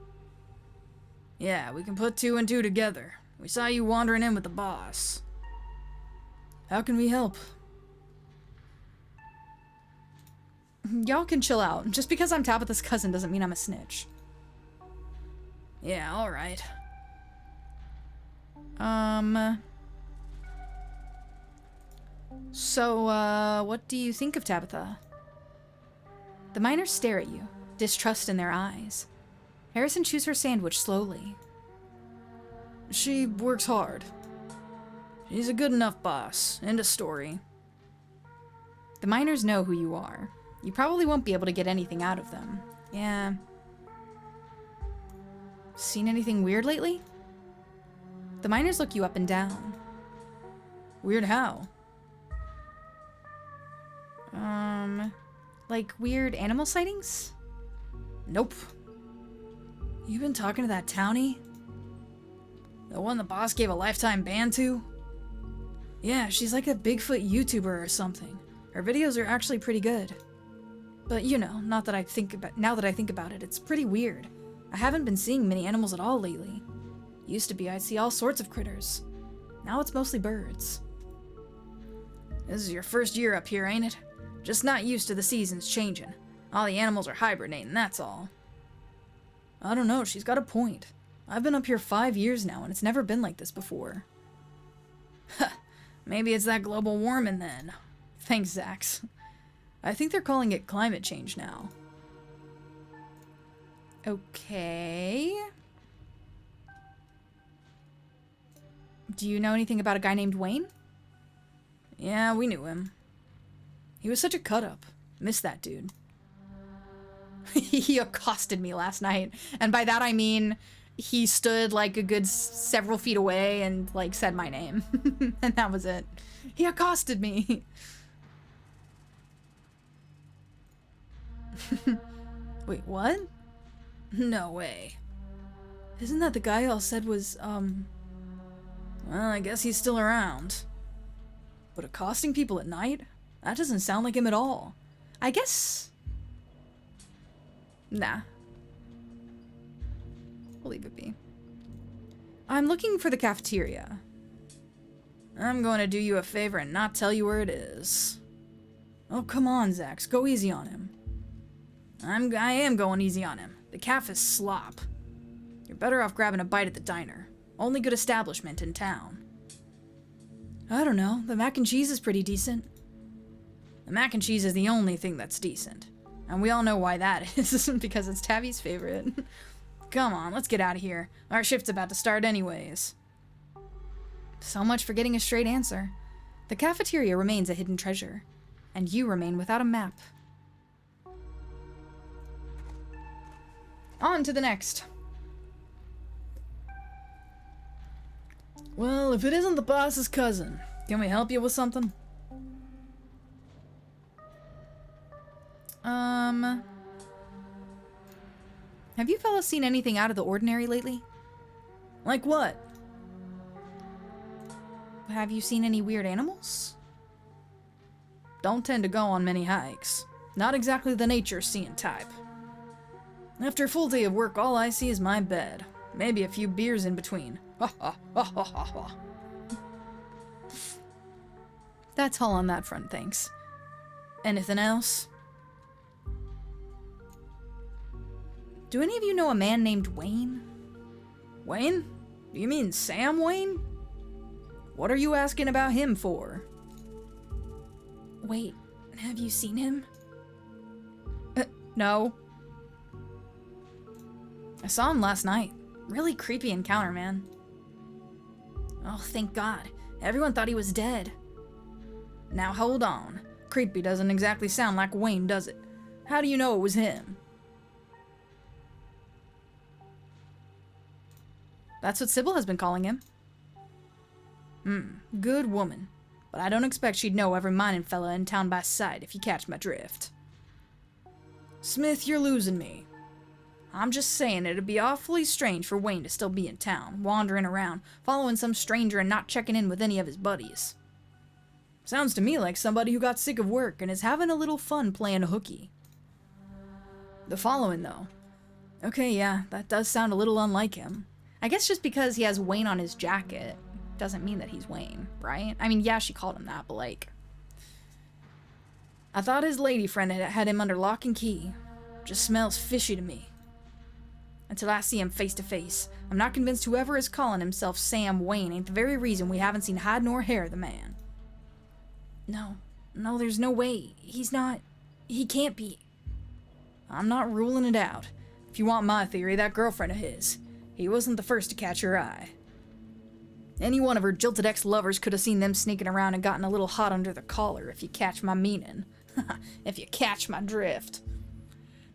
Yeah, we can put 2 and 2 together. We saw you wandering in with the boss. How can we help? Y'all can chill out. Just because I'm Tabitha's cousin doesn't mean I'm a snitch. Yeah, alright. So, what do you think of Tabitha? The miners stare at you, distrust in their eyes. Harrison chews her sandwich slowly. She works hard. She's a good enough boss. End of story. The miners know who you are. You probably won't be able to get anything out of them. Yeah. Seen anything weird lately? The miners look you up and down. Weird how? Like weird animal sightings? Nope. You been talking to that townie? The one the boss gave a lifetime ban to? Yeah, she's like a Bigfoot YouTuber or something. Her videos are actually pretty good. But you know, now that I think about it, it's pretty weird. I haven't been seeing many animals at all lately. Used to be I'd see all sorts of critters. Now it's mostly birds. This is your first year up here, ain't it? Just not used to the seasons changing. All the animals are hibernating, that's all. I don't know, she's got a point. I've been up here 5 years now, and it's never been like this before. Huh, maybe it's that global warming then. Thanks, Zax. I think they're calling it climate change now. Okay. Do you know anything about a guy named Wayne? Yeah, we knew him. He was such a cut-up. Miss that dude. He accosted me last night, and by that I mean he stood like a good several feet away and like said my name. And that was it. He accosted me. Wait, what? No way. Isn't that the guy y'all said was, well, I guess he's still around. But accosting people at night? That doesn't sound like him at all. I guess... Nah. We'll leave it be. I'm looking for the cafeteria. I'm going to do you a favor and not tell you where it is. Oh, come on, Zax. Go easy on him. I am going easy on him. The caf is slop. You're better off grabbing a bite at the diner. Only good establishment in town. I don't know. The mac and cheese is pretty decent. The mac and cheese is the only thing that's decent. And we all know why that is, because it's Tabby's favorite. Come on, let's get out of here. Our shift's about to start anyways. So much for getting a straight answer. The cafeteria remains a hidden treasure, and you remain without a map. On to the next. Well, if it isn't the boss's cousin, can we help you with something? Have you fellas seen anything out of the ordinary lately? Like what? Have you seen any weird animals? Don't tend to go on many hikes. Not exactly the nature-seeing type. After a full day of work, all I see is my bed. Maybe a few beers in between. Ha ha ha ha ha ha. That's all on that front, thanks. Anything else? Do any of you know a man named Wayne? Wayne? You mean Sam Wayne? What are you asking about him for? Wait, have you seen him? No. I saw him last night. Really creepy encounter, man. Oh, thank God. Everyone thought he was dead. Now hold on. Creepy doesn't exactly sound like Wayne, does it? How do you know it was him? That's what Sybil has been calling him. Good woman. But I don't expect she'd know every mining fella in town by sight, if you catch my drift. Smith, you're losing me. I'm just saying it'd be awfully strange for Wayne to still be in town, wandering around, following some stranger and not checking in with any of his buddies. Sounds to me like somebody who got sick of work and is having a little fun playing hooky. The following, though. Okay, yeah, that does sound a little unlike him. I guess just because he has Wayne on his jacket doesn't mean that he's Wayne, right? I mean, yeah, she called him that, but like... I thought his lady friend had him under lock and key. Just smells fishy to me. Until I see him face to face, I'm not convinced whoever is calling himself Sam Wayne ain't the very reason we haven't seen hide nor hair of the man. No, there's no way. He's not... He can't be. I'm not ruling it out. If you want my theory, that girlfriend of his, he wasn't the first to catch her eye. Any one of her jilted ex-lovers could have seen them sneaking around and gotten a little hot under the collar, if you catch my meaning. If you catch my drift.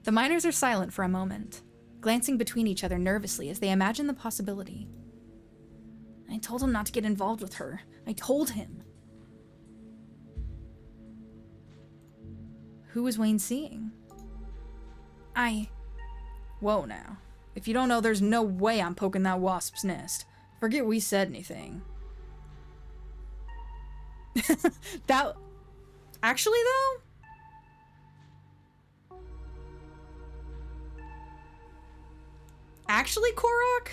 The miners are silent for a moment, glancing between each other nervously as they imagine the possibility. I told him not to get involved with her. I told him. Who was Wayne seeing? Whoa now. If you don't know, there's no way I'm poking that wasp's nest. Forget we said anything. That... Actually, though? Actually, Korok?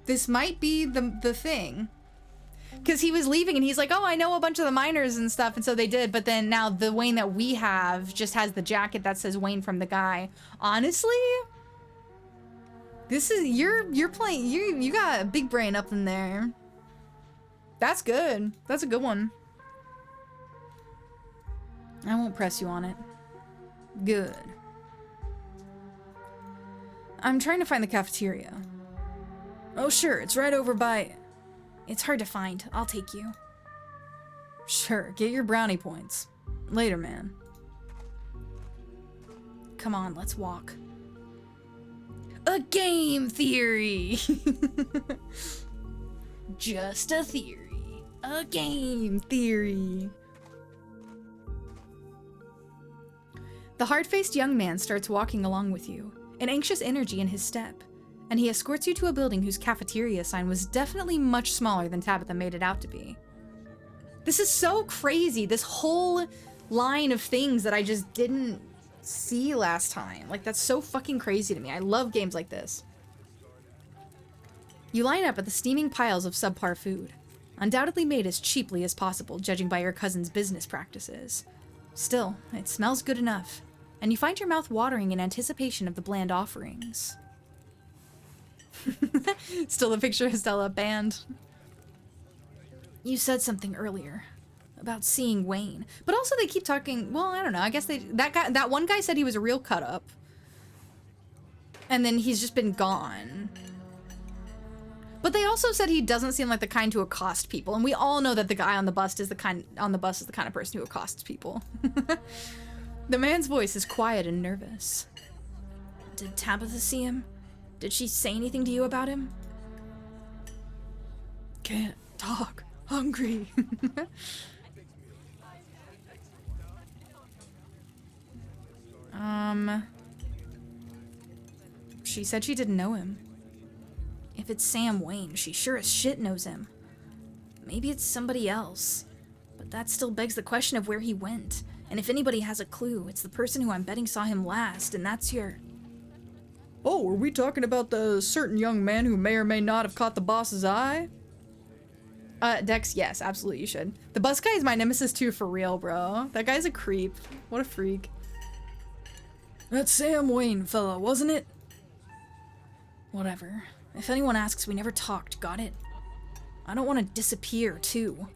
This might be the thing. Because he was leaving and he's like, oh, I know a bunch of the miners and stuff, and so they did, but then now the Wayne that we have just has the jacket that says Wayne from the guy. Honestly, this is, you're playing, you got a big brain up in there. That's good. That's a good one. I won't press you on it. Good. I'm trying to find the cafeteria. Oh sure, it's right over by... It's hard to find. I'll take you. Sure, get your brownie points. Later, man. Come on, let's walk. A game theory! Just a theory. A game theory. The hard-faced young man starts walking along with you, an anxious energy in his step, and he escorts you to a building whose cafeteria sign was definitely much smaller than Tabitha made it out to be. This is so crazy, this whole line of things that I just didn't see last time. Like, that's so fucking crazy to me. I love games like this. You line up at the steaming piles of subpar food, undoubtedly made as cheaply as possible, judging by your cousin's business practices. Still, it smells good enough, and you find your mouth watering in anticipation of the bland offerings. Still a picture of Stella banned. You said something earlier about seeing Wayne, but also they keep talking. Well, I don't know. I guess that one guy said he was a real cut up, and then he's just been gone. But they also said he doesn't seem like the kind to accost people, and we all know that the guy on the bus is the kind of person who accosts people. The man's voice is quiet and nervous. Did Tabitha see him? Did she say anything to you about him? Can't talk. Hungry. She said she didn't know him. If it's Sam Wayne, she sure as shit knows him. Maybe it's somebody else. But that still begs the question of where he went. And if anybody has a clue, it's the person who I'm betting saw him last, and that's your... Oh, are we talking about the certain young man who may or may not have caught the boss's eye? Dex, yes, absolutely you should. The bus guy is my nemesis too, for real, bro. That guy's a creep. What a freak. That Sam Wayne fella, wasn't it? Whatever. If anyone asks, we never talked, got it? I don't want to disappear, too.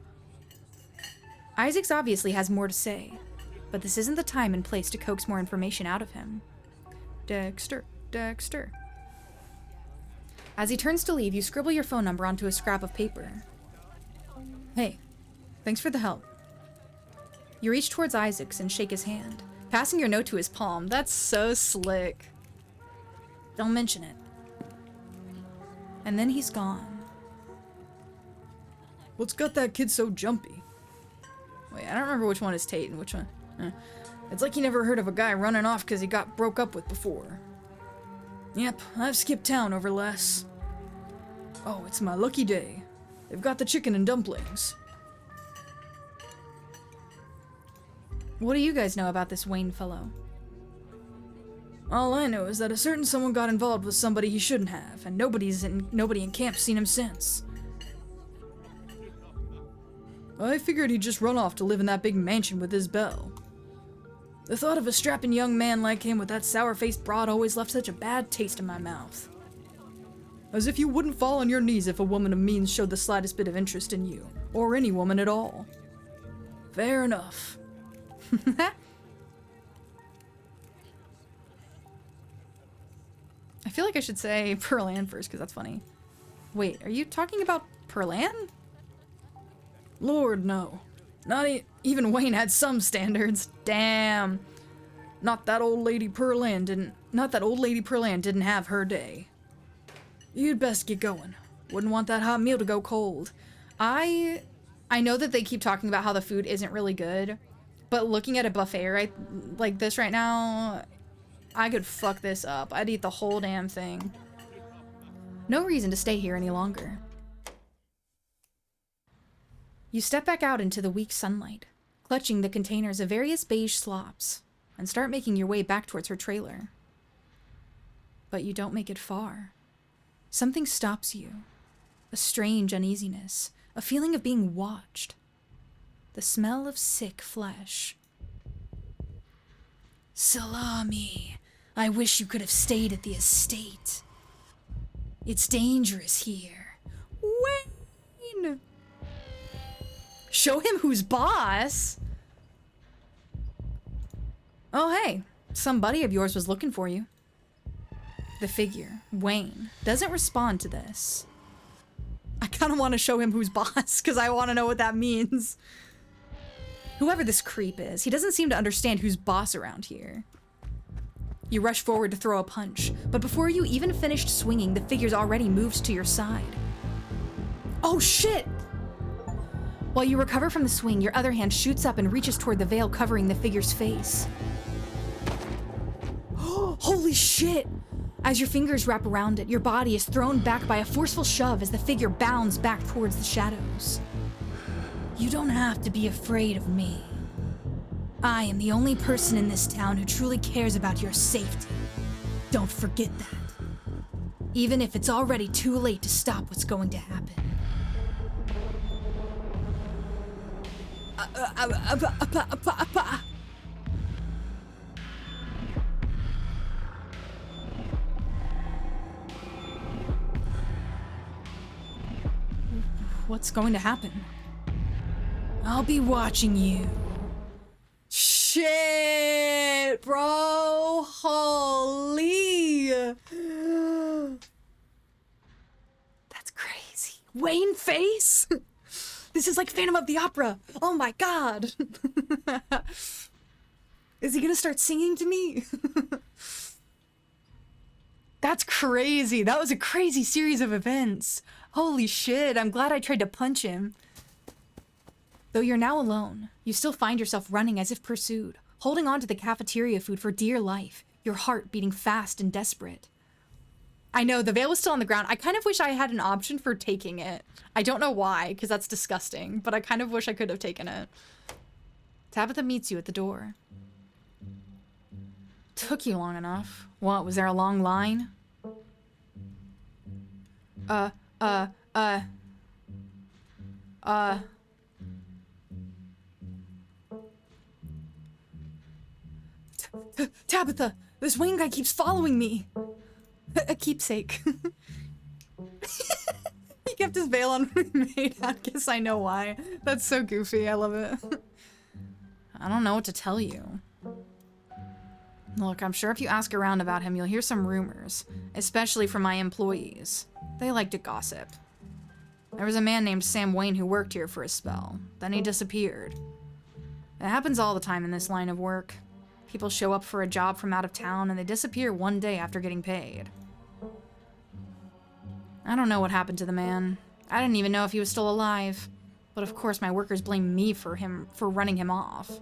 Isaacs obviously has more to say, but this isn't the time and place to coax more information out of him. Dexter, Dexter. As he turns to leave, you scribble your phone number onto a scrap of paper. Hey, thanks for the help. You reach towards Isaacs and shake his hand, passing your note to his palm. That's so slick. Don't mention it. And then he's gone. What's got that kid so jumpy? Wait, I don't remember which one is Tate and which one. It's like you never heard of a guy running off because he got broke up with before. Yep, I've skipped town over less. Oh, it's my lucky day. They've got the chicken and dumplings. What do you guys know about this Wayne fellow? All I know is that a certain someone got involved with somebody he shouldn't have, and nobody in camp's seen him since. I figured he'd just run off to live in that big mansion with his belle. The thought of a strapping young man like him with that sour-faced broad always left such a bad taste in my mouth. As if you wouldn't fall on your knees if a woman of means showed the slightest bit of interest in you, or any woman at all. Fair enough. I feel like I should say Pearl Ann first, because that's funny. Wait, are you talking about Pearl Ann? Lord, no. Not even Wayne had some standards. Damn. Not that old lady Pearl Ann didn't have her day. You'd best get going. Wouldn't want that hot meal to go cold. I know that they keep talking about how the food isn't really good, but looking at a buffet like this right now, I could fuck this up. I'd eat the whole damn thing. No reason to stay here any longer. You step back out into the weak sunlight, clutching the containers of various beige slops, and start making your way back towards her trailer. But you don't make it far. Something stops you. A strange uneasiness, a feeling of being watched. The smell of sick flesh. Salami, I wish you could have stayed at the estate. It's dangerous here. Wayne! Show him who's boss! Oh hey, some buddy of yours was looking for you. The figure, Wayne, doesn't respond to this. I kind of want to show him who's boss, because I want to know what that means. Whoever this creep is, he doesn't seem to understand who's boss around here. You rush forward to throw a punch, but before you even finished swinging, the figure's already moved to your side. Oh shit! While you recover from the swing, your other hand shoots up and reaches toward the veil covering the figure's face. Holy shit! As your fingers wrap around it, your body is thrown back by a forceful shove as the figure bounds back towards the shadows. You don't have to be afraid of me. I am the only person in this town who truly cares about your safety. Don't forget that. Even if it's already too late to stop what's going to happen. What's going to happen? I'll be watching you. Shit, bro. Holy. That's crazy. Wayne face? This is like Phantom of the Opera. Oh my god. Is he gonna start singing to me? That's crazy. That was a crazy series of events. Holy shit, I'm glad I tried to punch him. Though you're now alone, you still find yourself running as if pursued, holding on to the cafeteria food for dear life, your heart beating fast and desperate. I know, the veil was still on the ground. I kind of wish I had an option for taking it. I don't know why, because that's disgusting, but I kind of wish I could have taken it. Tabitha meets you at the door. Took you long enough. What, was there a long line? Tabitha, this wing guy keeps following me. A keepsake. He kept his veil on when we made out. I guess I know why. That's so goofy. I love it. I don't know what to tell you. Look, I'm sure if you ask around about him, you'll hear some rumors, especially from my employees. They like to gossip. There was a man named Sam Wayne who worked here for a spell. Then he disappeared. It happens all the time in this line of work. People show up for a job from out of town and they disappear one day after getting paid. I don't know what happened to the man. I didn't even know if he was still alive. But of course my workers blame me for running him off.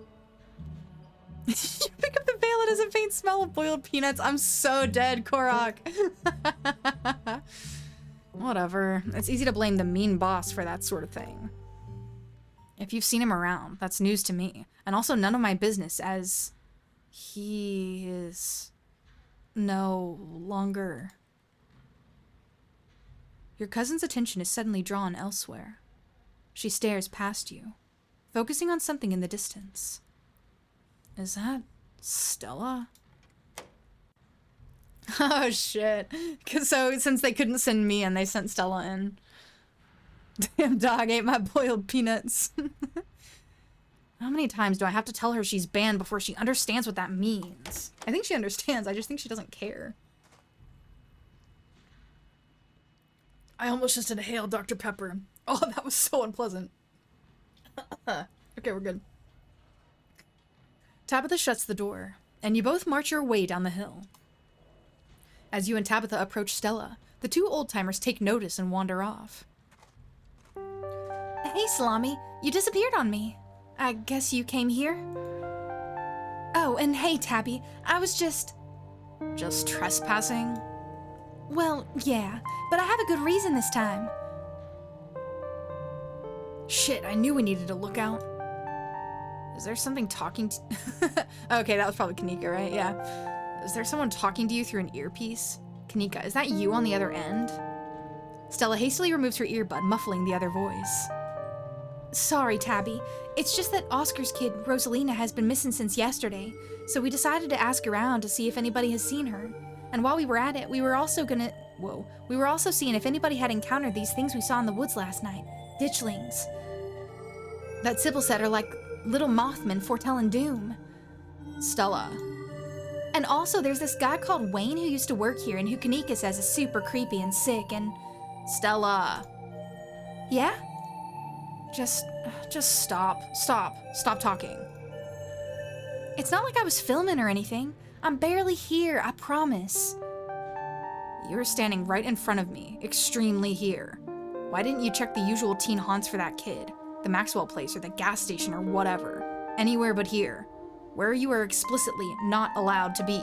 You pick up the veil, it has a faint smell of boiled peanuts. I'm so dead, Korok. Whatever. It's easy to blame the mean boss for that sort of thing. If you've seen him around, that's news to me. And also none of my business, as he is no longer. Your cousin's attention is suddenly drawn elsewhere. She stares past you, focusing on something in the distance. Is that Stella? Oh shit. So since they couldn't send me in, they sent Stella in. Damn dog ate my boiled peanuts. How many times do I have to tell her she's banned before she understands what that means? I think she understands, I just think she doesn't care. I almost just inhaled Dr. Pepper. Oh, that was so unpleasant. Okay, we're good. Tabitha shuts the door, and you both march your way down the hill. As you and Tabitha approach Stella, the two old-timers take notice and wander off. Hey, Salami, you disappeared on me. I guess you came here? Oh, and hey, Tabby, I was just trespassing? Well, yeah, but I have a good reason this time. Shit, I knew we needed to look out. Is there something talking to... Okay, that was probably Kanika, right? Yeah. Is there someone talking to you through an earpiece? Kanika, is that you on the other end? Stella hastily removes her earbud, muffling the other voice. Sorry, Tabby. It's just that Oscar's kid, Rosalina, has been missing since yesterday, so we decided to ask around to see if anybody has seen her. And while we were at it, we were also seeing if anybody had encountered these things we saw in the woods last night. Ditchlings. That Sybil said are like little mothmen foretelling doom. Stella. And also, there's this guy called Wayne who used to work here and who Kanika says is super creepy and sick and... Stella. Yeah? Just stop talking. It's not like I was filming or anything. I'm barely here, I promise. You're standing right in front of me, extremely here. Why didn't you check the usual teen haunts for that kid? The Maxwell place or the gas station or whatever. Anywhere but here, where you are explicitly not allowed to be.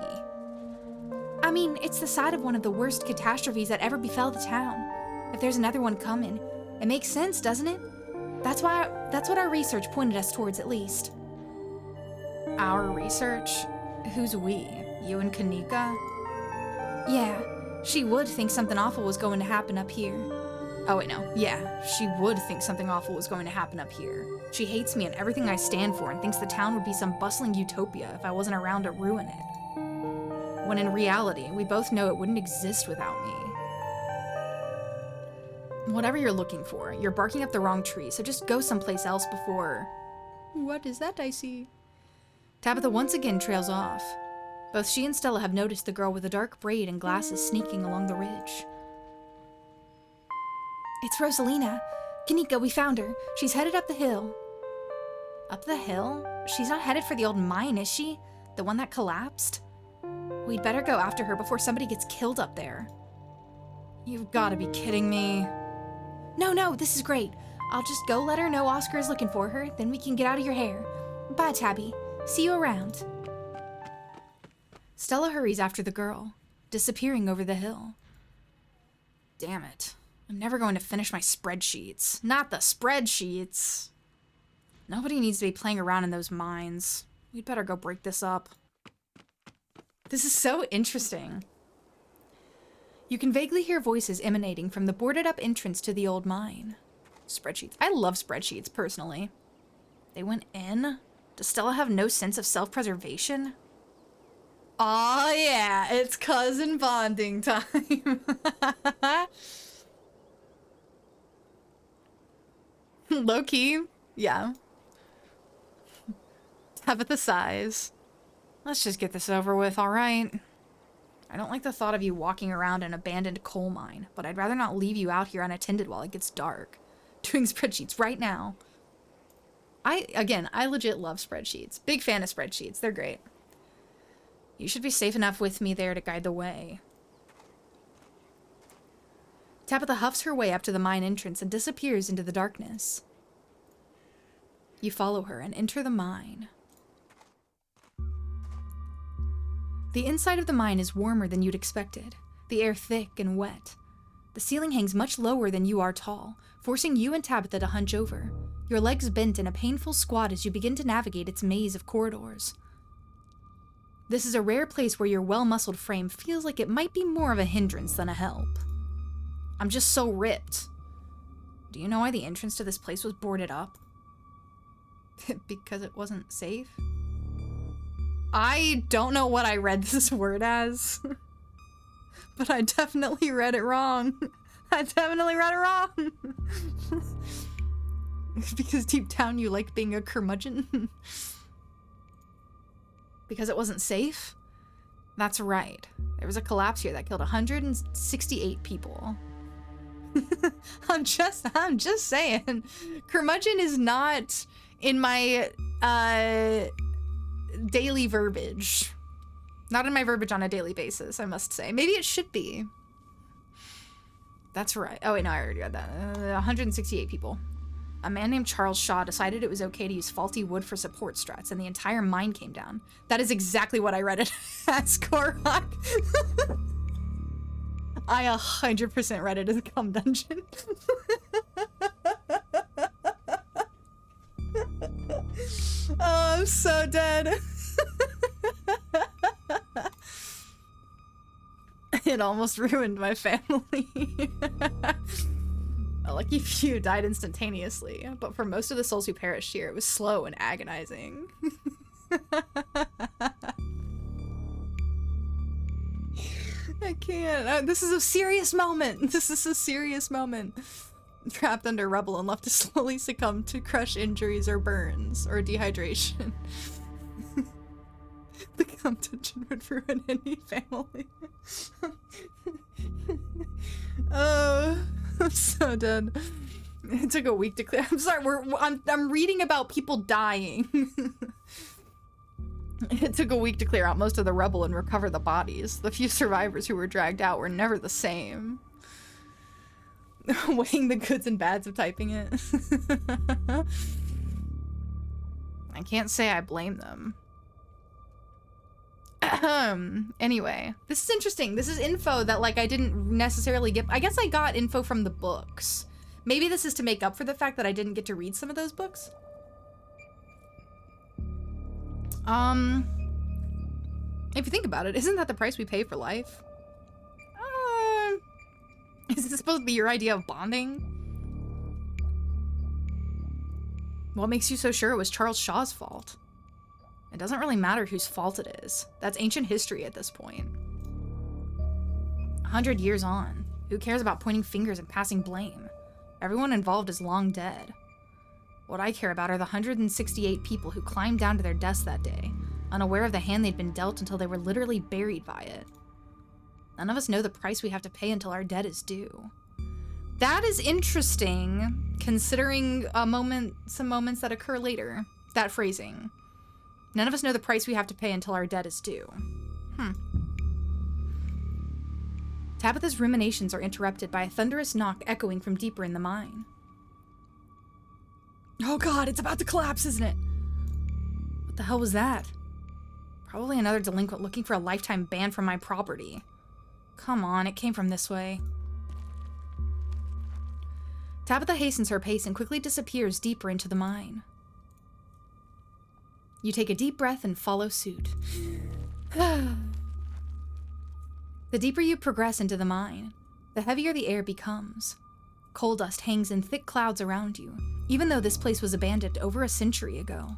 I mean, it's the site of one of the worst catastrophes that ever befell the town. If there's another one coming, it makes sense, doesn't it? That's what our research pointed us towards, at least. Our research? Who's we? You and Kanika? Yeah, she would think something awful was going to happen up here. Oh wait, no. Yeah, she would think something awful was going to happen up here. She hates me and everything I stand for and thinks the town would be some bustling utopia if I wasn't around to ruin it. When in reality, we both know it wouldn't exist without me. Whatever you're looking for, you're barking up the wrong tree, so just go someplace else before... What is that I see? Tabitha once again trails off. Both she and Stella have noticed the girl with the dark braid and glasses sneaking along the ridge. It's Rosalina. Kanika, we found her. She's headed up the hill. Up the hill? She's not headed for the old mine, is she? The one that collapsed? We'd better go after her before somebody gets killed up there. You've got to be kidding me. No, this is great. I'll just go let her know Oscar is looking for her, then we can get out of your hair. Bye, Tabby. See you around. Stella hurries after the girl, disappearing over the hill. Damn it. I'm never going to finish my spreadsheets. Not the spreadsheets. Nobody needs to be playing around in those mines. We'd better go break this up. This is so interesting. You can vaguely hear voices emanating from the boarded-up entrance to the old mine. Spreadsheets. I love spreadsheets, personally. They went in? Does Stella have no sense of self-preservation? Aw, yeah, it's cousin bonding time. Low-key, yeah. Tabitha sighs. Let's just get this over with, alright? I don't like the thought of you walking around an abandoned coal mine, but I'd rather not leave you out here unattended while it gets dark. Doing spreadsheets right now. I legit love spreadsheets. Big fan of spreadsheets. They're great. You should be safe enough with me there to guide the way. Tabitha huffs her way up to the mine entrance and disappears into the darkness. You follow her and enter the mine. The inside of the mine is warmer than you'd expected, the air thick and wet. The ceiling hangs much lower than you are tall, forcing you and Tabitha to hunch over, your legs bent in a painful squat as you begin to navigate its maze of corridors. This is a rare place where your well-muscled frame feels like it might be more of a hindrance than a help. I'm just so ripped. Do you know why the entrance to this place was boarded up? Because it wasn't safe? I don't know what I read this word as, but I definitely read it wrong. I definitely read it wrong. Because deep down you like being a curmudgeon. Because it wasn't safe? That's right. There was a collapse here that killed 168 people. I'm just saying. Curmudgeon is not in my daily verbiage. Not in my verbiage on a daily basis, I must say. Maybe it should be. That's right. Oh wait, no, I already read that. 168 people. A man named Charles Shaw decided it was okay to use faulty wood for support struts, and the entire mine came down. That is exactly what I read it as, Korok. I 100% read it as a cum dungeon. Oh, I'm so dead. It almost ruined my family. A lucky few died instantaneously, but for most of the souls who perished here, it was slow and agonizing. I can't. This is a serious moment. This is a serious moment. Trapped under rubble and left to slowly succumb to crush injuries or burns or dehydration. The cum dungeon would ruin any family. Oh, I'm so dead. It took a week to clear. I'm sorry. I'm reading about people dying. It took a week to clear out most of the rubble and recover the bodies. The few survivors who were dragged out were never the same. Weighing the goods and bads of typing it. I can't say I blame them. Anyway, this is interesting. This is info that, like, I didn't necessarily get. I guess I got info from the books. Maybe this is to make up for the fact that I didn't get to read some of those books. If you think about it, isn't that the price we pay for life? Is this supposed to be your idea of bonding? What makes you so sure it was Charles Shaw's fault? It doesn't really matter whose fault it is. That's ancient history at this point. 100 years on, who cares about pointing fingers and passing blame? Everyone involved is long dead. What I care about are the 168 people who climbed down to their deaths that day, unaware of the hand they'd been dealt until they were literally buried by it. None of us know the price we have to pay until our debt is due. That is interesting, considering some moments that occur later. That phrasing. None of us know the price we have to pay until our debt is due. Tabitha's ruminations are interrupted by a thunderous knock echoing from deeper in the mine. Oh god, it's about to collapse, isn't it? What the hell was that? Probably another delinquent looking for a lifetime ban from my property. Come on, it came from this way. Tabitha hastens her pace and quickly disappears deeper into the mine. You take a deep breath and follow suit. The deeper you progress into the mine, the heavier the air becomes. Coal dust hangs in thick clouds around you, even though this place was abandoned over a century ago.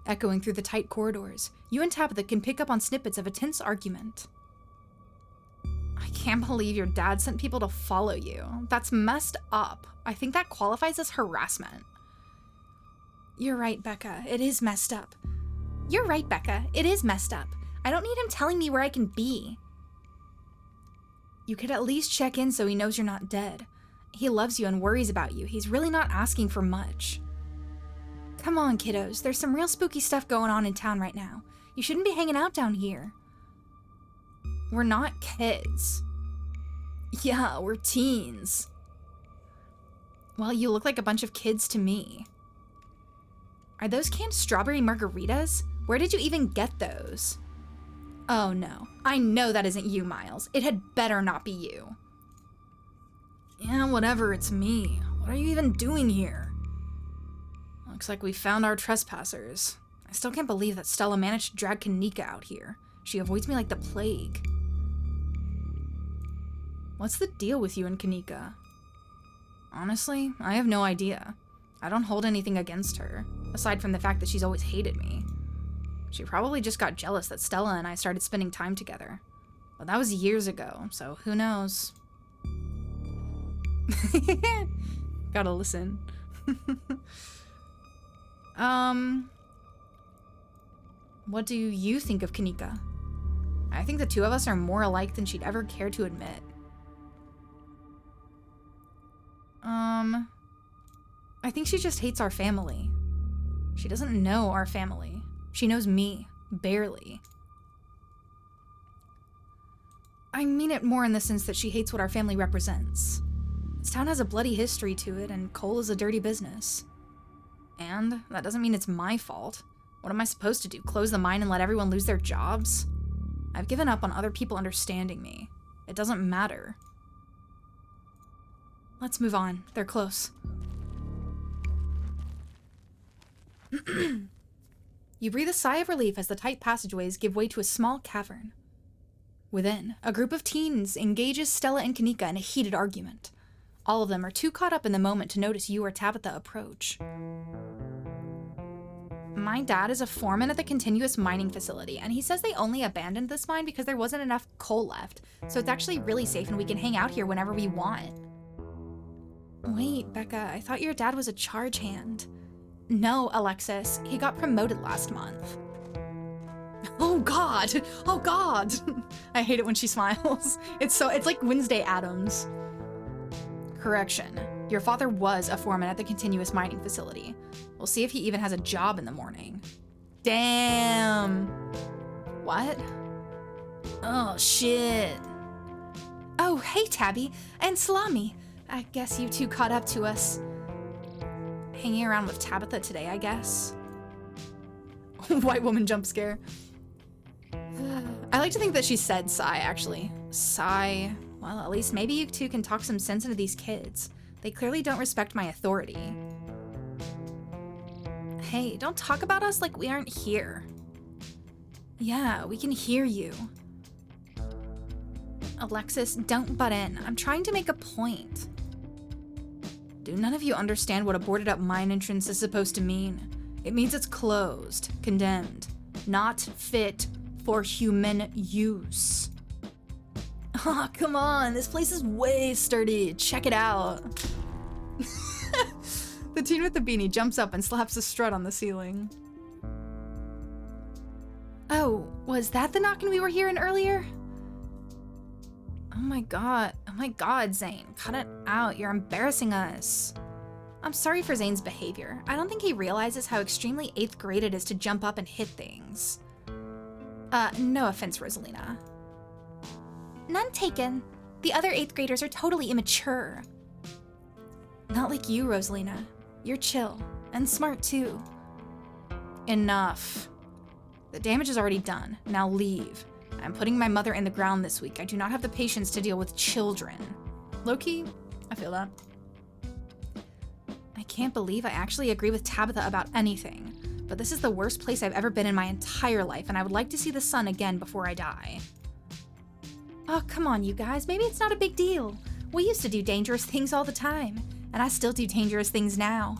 Echoing through the tight corridors, you and Tabitha can pick up on snippets of a tense argument. I can't believe your dad sent people to follow you. That's messed up. I think that qualifies as harassment. You're right, Becca. It is messed up. You're right, Becca. It is messed up. I don't need him telling me where I can be. You could at least check in so he knows you're not dead. He loves you and worries about you. He's really not asking for much. Come on, kiddos. There's some real spooky stuff going on in town right now. You shouldn't be hanging out down here. We're not kids. Yeah, we're teens. Well, you look like a bunch of kids to me. Are those canned strawberry margaritas? Where did you even get those? Oh no, I know that isn't you, Miles. It had better not be you. Yeah, whatever, it's me. What are you even doing here? Looks like we found our trespassers. I still can't believe that Stella managed to drag Kanika out here. She avoids me like the plague. What's the deal with you and Kanika? Honestly, I have no idea. I don't hold anything against her, aside from the fact that she's always hated me. She probably just got jealous that Stella and I started spending time together. But that was years ago, so who knows? Gotta listen. What do you think of Kanika? I think the two of us are more alike than she'd ever care to admit. I think she just hates our family. She doesn't know our family. She knows me, barely. I mean it more in the sense that she hates what our family represents. This town has a bloody history to it, and coal is a dirty business. And that doesn't mean it's my fault. What am I supposed to do, close the mine and let everyone lose their jobs? I've given up on other people understanding me. It doesn't matter. Let's move on. They're close. You breathe a sigh of relief as the tight passageways give way to a small cavern. Within, a group of teens engages Stella and Kanika in a heated argument. All of them are too caught up in the moment to notice you or Tabitha approach. My dad is a foreman at the continuous mining facility, and he says they only abandoned this mine because there wasn't enough coal left, so it's actually really safe and we can hang out here whenever we want. Wait, Becca, I thought your dad was a charge hand. No, Alexis, he got promoted last month. Oh God, oh God. I hate it when she smiles. It's like Wednesday Addams. Correction, your father was a foreman at the continuous mining facility. We'll see if he even has a job in the morning. Damn. What? Oh, shit. Oh, hey, Tabby. And Salami. I guess you two caught up to us. Hanging around with Tabitha today, I guess. White woman jump scare. I like to think that she said sigh, actually. Sigh. Well, at least maybe you two can talk some sense into these kids. They clearly don't respect my authority. Hey, don't talk about us like we aren't here. Yeah, we can hear you. Alexis, don't butt in. I'm trying to make a point. Do none of you understand what a boarded up mine entrance is supposed to mean? It means it's closed, condemned, not fit for human use. Oh, come on, this place is way sturdy. Check it out. The teen with the beanie jumps up and slaps a strut on the ceiling. Oh, was that the knocking we were hearing earlier? Oh my god, Zane. Cut it out, you're embarrassing us. I'm sorry for Zane's behavior. I don't think he realizes how extremely 8th grade it is to jump up and hit things. No offense, Rosalina. None taken. The other 8th graders are totally immature. Not like you, Rosalina. You're chill, and smart too. Enough. The damage is already done. Now leave. I'm putting my mother in the ground this week. I do not have the patience to deal with children. Low-key, I feel that. I can't believe I actually agree with Tabitha about anything. But this is the worst place I've ever been in my entire life, and I would like to see the sun again before I die. Oh, come on, you guys. Maybe it's not a big deal. We used to do dangerous things all the time, and I still do dangerous things now.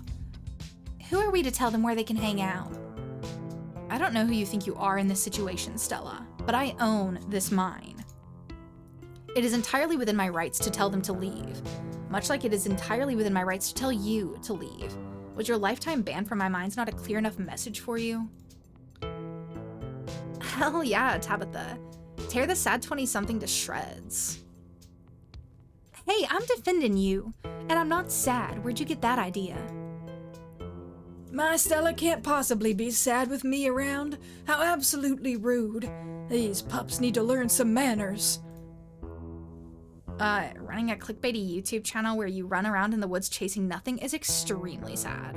Who are we to tell them where they can hang out? I don't know who you think you are in this situation, Stella, but I own this mine. It is entirely within my rights to tell them to leave, much like it is entirely within my rights to tell you to leave. Was your lifetime ban from my mind's not a clear enough message for you? Hell yeah, Tabitha. Tear the sad 20-something to shreds. Hey, I'm defending you, and I'm not sad. Where'd you get that idea? My Stella can't possibly be sad with me around. How absolutely rude. These pups need to learn some manners. Running a clickbaity YouTube channel where you run around in the woods chasing nothing is extremely sad.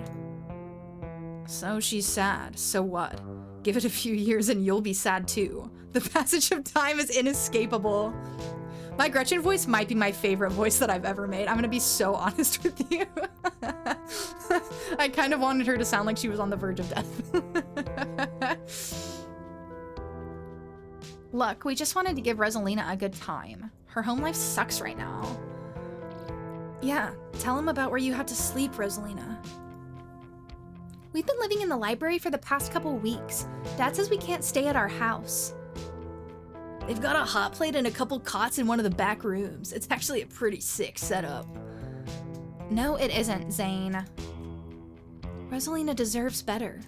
So she's sad. So what? Give it a few years and you'll be sad too. The passage of time is inescapable. My Gretchen voice might be my favorite voice that I've ever made. I'm gonna be so honest with you. I kind of wanted her to sound like she was on the verge of death. Look, we just wanted to give Rosalina a good time. Her home life sucks right now. Yeah, tell him about where you had to sleep, Rosalina. We've been living in the library for the past couple weeks. Dad says we can't stay at our house. They've got a hot plate and a couple cots in one of the back rooms. It's actually a pretty sick setup. No, it isn't, Zane. Rosalina deserves better.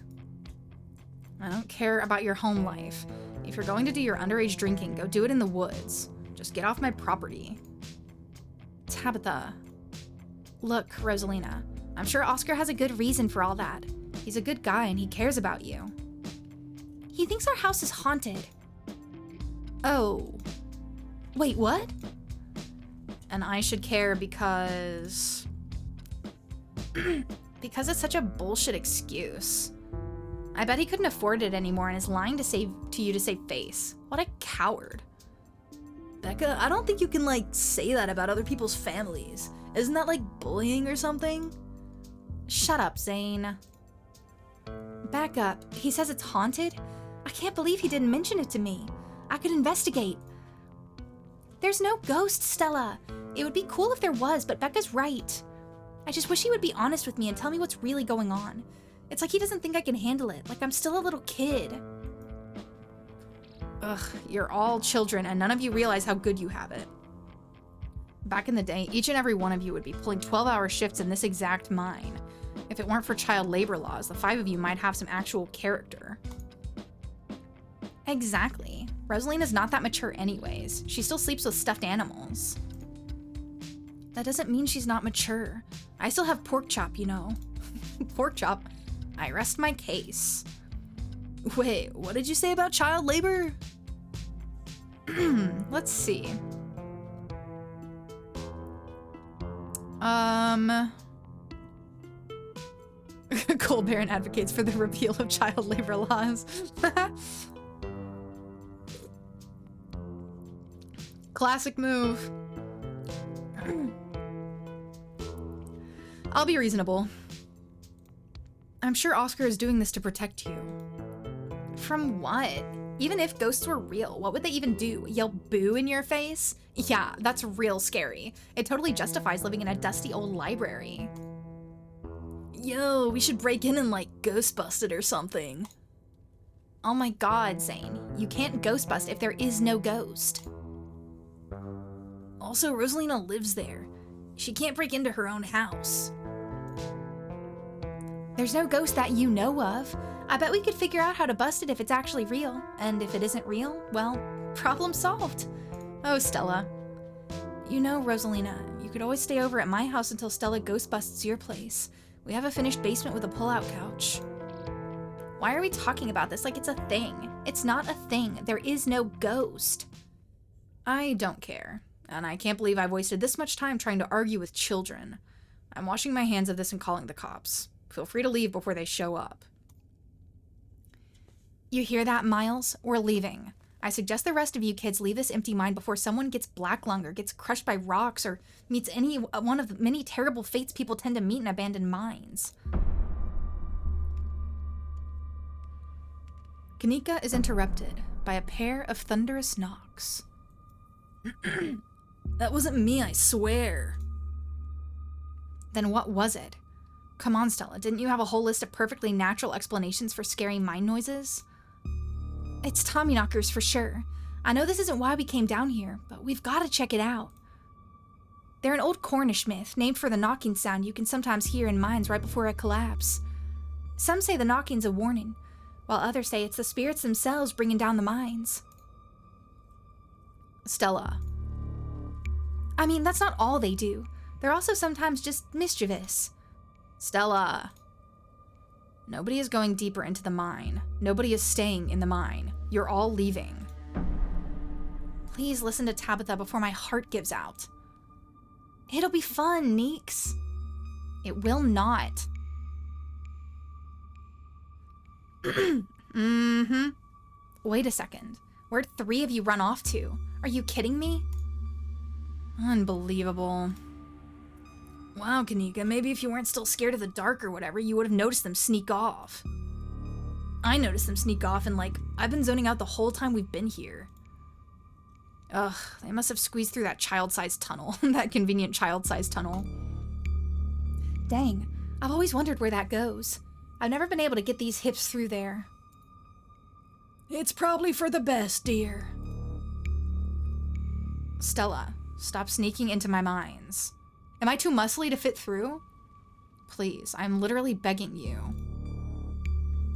I don't care about your home life. If you're going to do your underage drinking, go do it in the woods. Just get off my property. Tabitha. Look, Rosalina, I'm sure Oscar has a good reason for all that. He's a good guy and he cares about you. He thinks our house is haunted. Oh. Wait, what? And I should care because... because it's such a bullshit excuse. I bet he couldn't afford it anymore and is lying to you to save face. What a coward. Becca, I don't think you can, like, say that about other people's families. Isn't that, like, bullying or something? Shut up, Zane. Back up. He says it's haunted? I can't believe he didn't mention it to me. I could investigate. There's no ghost, Stella. It would be cool if there was, but Becca's right. I just wish he would be honest with me and tell me what's really going on. It's like he doesn't think I can handle it, like I'm still a little kid. Ugh, you're all children and none of you realize how good you have it. Back in the day, each and every one of you would be pulling 12-hour shifts in this exact mine. If it weren't for child labor laws, the 5 of you might have some actual character. Exactly. Rosalina's not that mature anyways. She still sleeps with stuffed animals. That doesn't mean she's not mature. I still have pork chop, you know. Pork chop? I rest my case. Wait, what did you say about child labor? Let's see. Cole Barron advocates for the repeal of child labor laws. Classic move. I'll be reasonable. I'm sure Oscar is doing this to protect you. From what? Even if ghosts were real, what would they even do? Yell boo in your face? Yeah, that's real scary. It totally justifies living in a dusty old library. Yo, we should break in and like ghost bust it or something. Oh my god, Zane. You can't ghost bust if there is no ghost. Also, Rosalina lives there. She can't break into her own house. There's no ghost that you know of. I bet we could figure out how to bust it if it's actually real. And if it isn't real, well, problem solved. Oh, Stella. You know, Rosalina, you could always stay over at my house until Stella ghost busts your place. We have a finished basement with a pull-out couch. Why are we talking about this like it's a thing? It's not a thing. There is no ghost. I don't care. And I can't believe I've wasted this much time trying to argue with children. I'm washing my hands of this and calling the cops. Feel free to leave before they show up. You hear that, Miles? We're leaving. I suggest the rest of you kids leave this empty mine before someone gets black lung or gets crushed by rocks or meets any one of the many terrible fates people tend to meet in abandoned mines. Kanika is interrupted by a pair of thunderous knocks. That wasn't me, I swear. Then what was it? Come on, Stella, didn't you have a whole list of perfectly natural explanations for scary mine noises? It's Tommyknockers for sure. I know this isn't why we came down here, but we've got to check it out. They're an old Cornish myth, named for the knocking sound you can sometimes hear in mines right before a collapse. Some say the knocking's a warning, while others say it's the spirits themselves bringing down the mines. Stella. I mean, that's not all they do. They're also sometimes just mischievous. Stella. Nobody is going deeper into the mine. Nobody is staying in the mine. You're all leaving. Please listen to Tabitha before my heart gives out. It'll be fun, Neeks. It will not. Mm-hmm. Wait a second. Where'd 3 of you run off to? Are you kidding me? Unbelievable. Wow, Kanika, maybe if you weren't still scared of the dark or whatever, you would have noticed them sneak off. I noticed them sneak off and, like, I've been zoning out the whole time we've been here. Ugh, they must have squeezed through that child-sized tunnel. That convenient child-sized tunnel. Dang, I've always wondered where that goes. I've never been able to get these hips through there. It's probably for the best, dear. Stella, stop sneaking into my mines. Am I too muscly to fit through? Please, I'm literally begging you.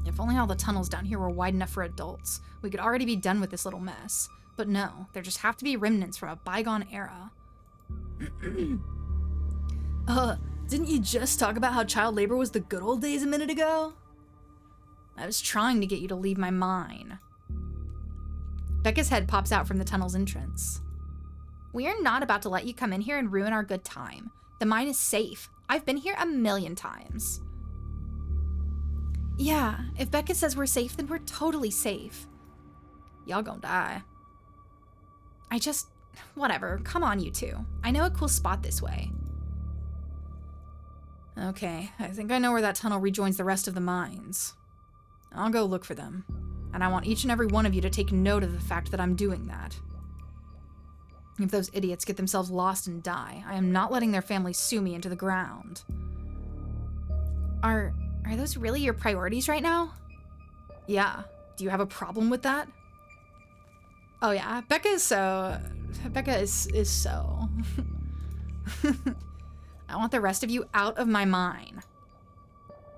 If only all the tunnels down here were wide enough for adults, we could already be done with this little mess. But no, there just have to be remnants from a bygone era. Didn't you just talk about how child labor was the good old days a minute ago? I was trying to get you to leave my mine. Becca's head pops out from the tunnel's entrance. We are not about to let you come in here and ruin our good time. The mine is safe. I've been here 1,000,000 times. Yeah, if Becca says we're safe, then we're totally safe. Y'all gonna die. Whatever, come on you two. I know a cool spot this way. Okay, I think I know where that tunnel rejoins the rest of the mines. I'll go look for them. And I want each and every one of you to take note of the fact that I'm doing that. If those idiots get themselves lost and die, I am not letting their families sue me into the ground. Are those really your priorities right now? Yeah. Do you have a problem with that? Oh yeah, Becca is so... I want the rest of you out of my mine.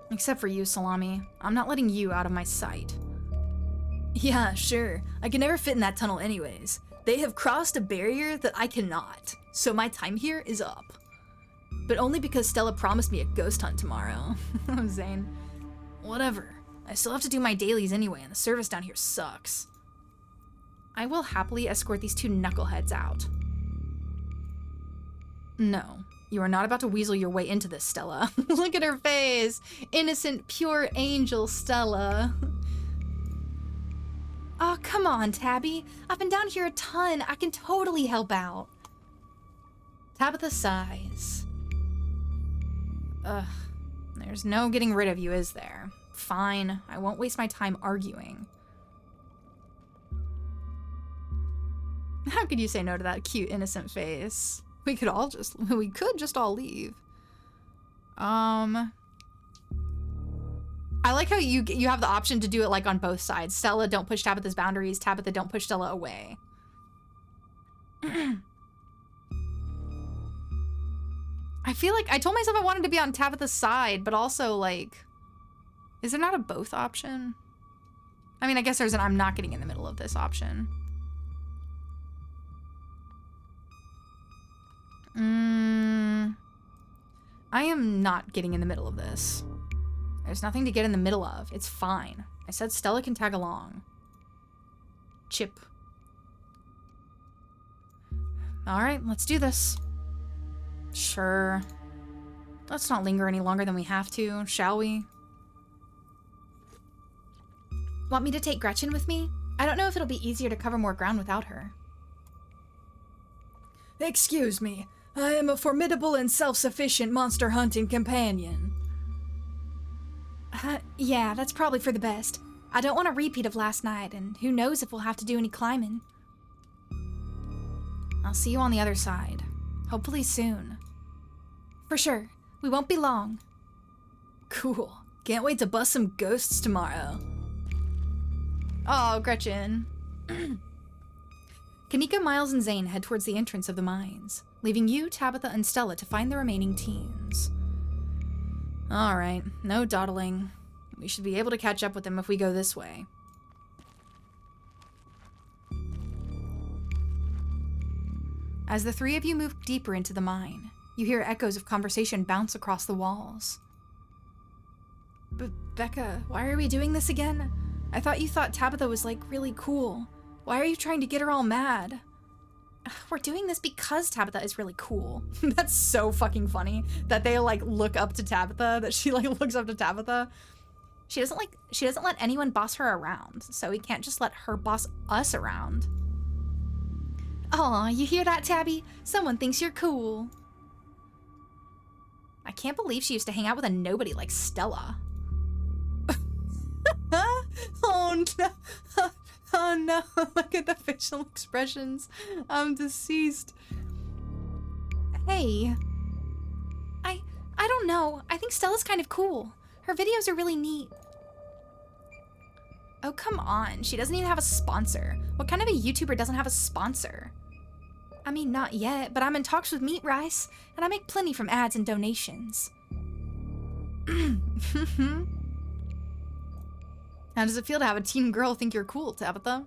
Except for you, Salami. I'm not letting you out of my sight. Yeah, sure. I can never fit in that tunnel anyways. They have crossed a barrier that I cannot, so my time here is up. But only because Stella promised me a ghost hunt tomorrow. Zane. Whatever. I still have to do my dailies anyway, and the service down here sucks. I will happily escort these 2 knuckleheads out. No, you are not about to weasel your way into this, Stella. Look at her face. Innocent, pure angel Stella. Oh, come on, Tabby. I've been down here a ton. I can totally help out. Tabitha sighs. Ugh, there's no getting rid of you, is there? Fine, I won't waste my time arguing. How could you say no to that cute, innocent face? We could just all leave. I like how you have the option to do it like on both sides. Stella, don't push Tabitha's boundaries. Tabitha, don't push Stella away. I feel like I told myself I wanted to be on Tabitha's side, but also like, is there not a both option? I mean, I guess there's an I'm not getting in the middle of this option. I am not getting in the middle of this. There's nothing to get in the middle of. It's fine. I said Stella can tag along. Chip. Alright, let's do this. Sure. Let's not linger any longer than we have to, shall we? Want me to take Gretchen with me? I don't know if it'll be easier to cover more ground without her. Excuse me. I am a formidable and self-sufficient monster hunting companion. Yeah, that's probably for the best. I don't want a repeat of last night, and who knows if we'll have to do any climbing. I'll see you on the other side. Hopefully soon. For sure. We won't be long. Cool. Can't wait to bust some ghosts tomorrow. Oh, Gretchen. Kanika, Miles, and Zane head towards the entrance of the mines, leaving you, Tabitha, and Stella to find the remaining teens. Alright, no dawdling. We should be able to catch up with them if we go this way. As the three of you move deeper into the mine, you hear echoes of conversation bounce across the walls. Becca, why are we doing this again? I thought you thought Tabitha was, like, really cool. Why are you trying to get her all mad? We're doing this because Tabitha is really cool. That's so fucking funny that they, like, look up to Tabitha, that she, like, looks up to Tabitha. She doesn't let anyone boss her around, so we can't just let her boss us around. Aw, you hear that, Tabby? Someone thinks you're cool. I can't believe she used to hang out with a nobody like Stella. Oh no. Oh no, look at the facial expressions. I'm deceased. Hey. I don't know. I think Stella's kind of cool. Her videos are really neat. Oh, come on. She doesn't even have a sponsor. What kind of a YouTuber doesn't have a sponsor? I mean, not yet, but I'm in talks with Meat Rice, and I make plenty from ads and donations. How does it feel to have a teen girl think you're cool, Tabitha?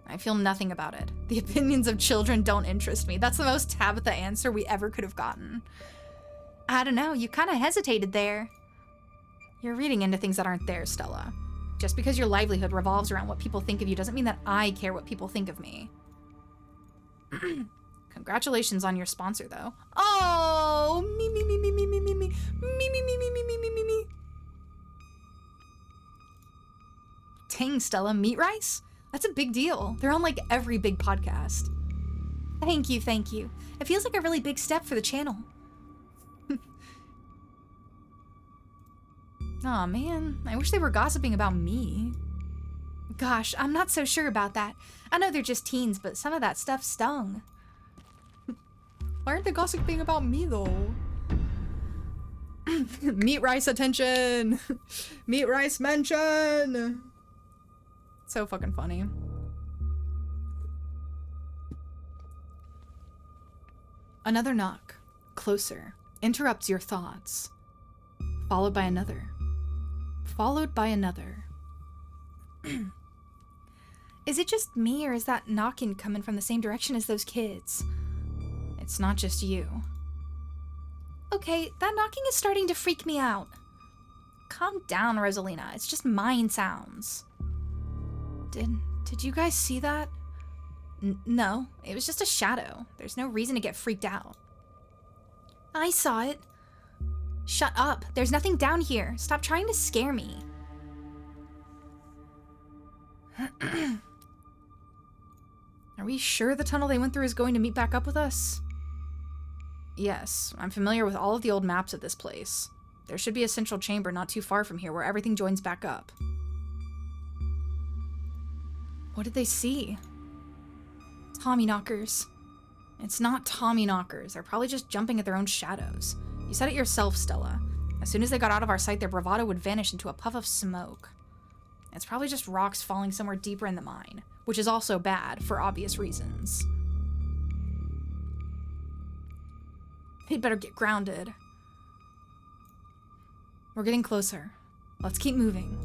I feel nothing about it. The opinions of children don't interest me. That's the most Tabitha answer we ever could have gotten. I don't know, you kind of hesitated there. You're reading into things that aren't there, Stella. Just because your livelihood revolves around what people think of you doesn't mean that I care what people think of me. Congratulations on your sponsor, though. Oh, me. Dang, Stella, Meat Rice? That's a big deal. They're on, like, every big podcast. Thank you. It feels like a really big step for the channel. Aw, man. I wish they were gossiping about me. Gosh, I'm not so sure about that. I know they're just teens, but some of that stuff stung. Why aren't they gossiping about me, though? Meat Rice attention! Meat Rice mention! So fucking funny. Another knock, closer, interrupts your thoughts. Followed by another. Followed by another. Is it just me, or is that knocking coming from the same direction as those kids? It's not just you. Okay, that knocking is starting to freak me out. Calm down, Rosalina. It's just mine sounds. Did you guys see that? No, it was just a shadow. There's no reason to get freaked out. I saw it. Shut up. There's nothing down here. Stop trying to scare me. Are we sure the tunnel they went through is going to meet back up with us? Yes, I'm familiar with all of the old maps of this place. There should be a central chamber not too far from here where everything joins back up. What did they see? Tommyknockers. It's not Tommyknockers. They're probably just jumping at their own shadows. You said it yourself, Stella. As soon as they got out of our sight, their bravado would vanish into a puff of smoke. It's probably just rocks falling somewhere deeper in the mine, which is also bad for obvious reasons. We'd better get grounded. We're getting closer. Let's keep moving.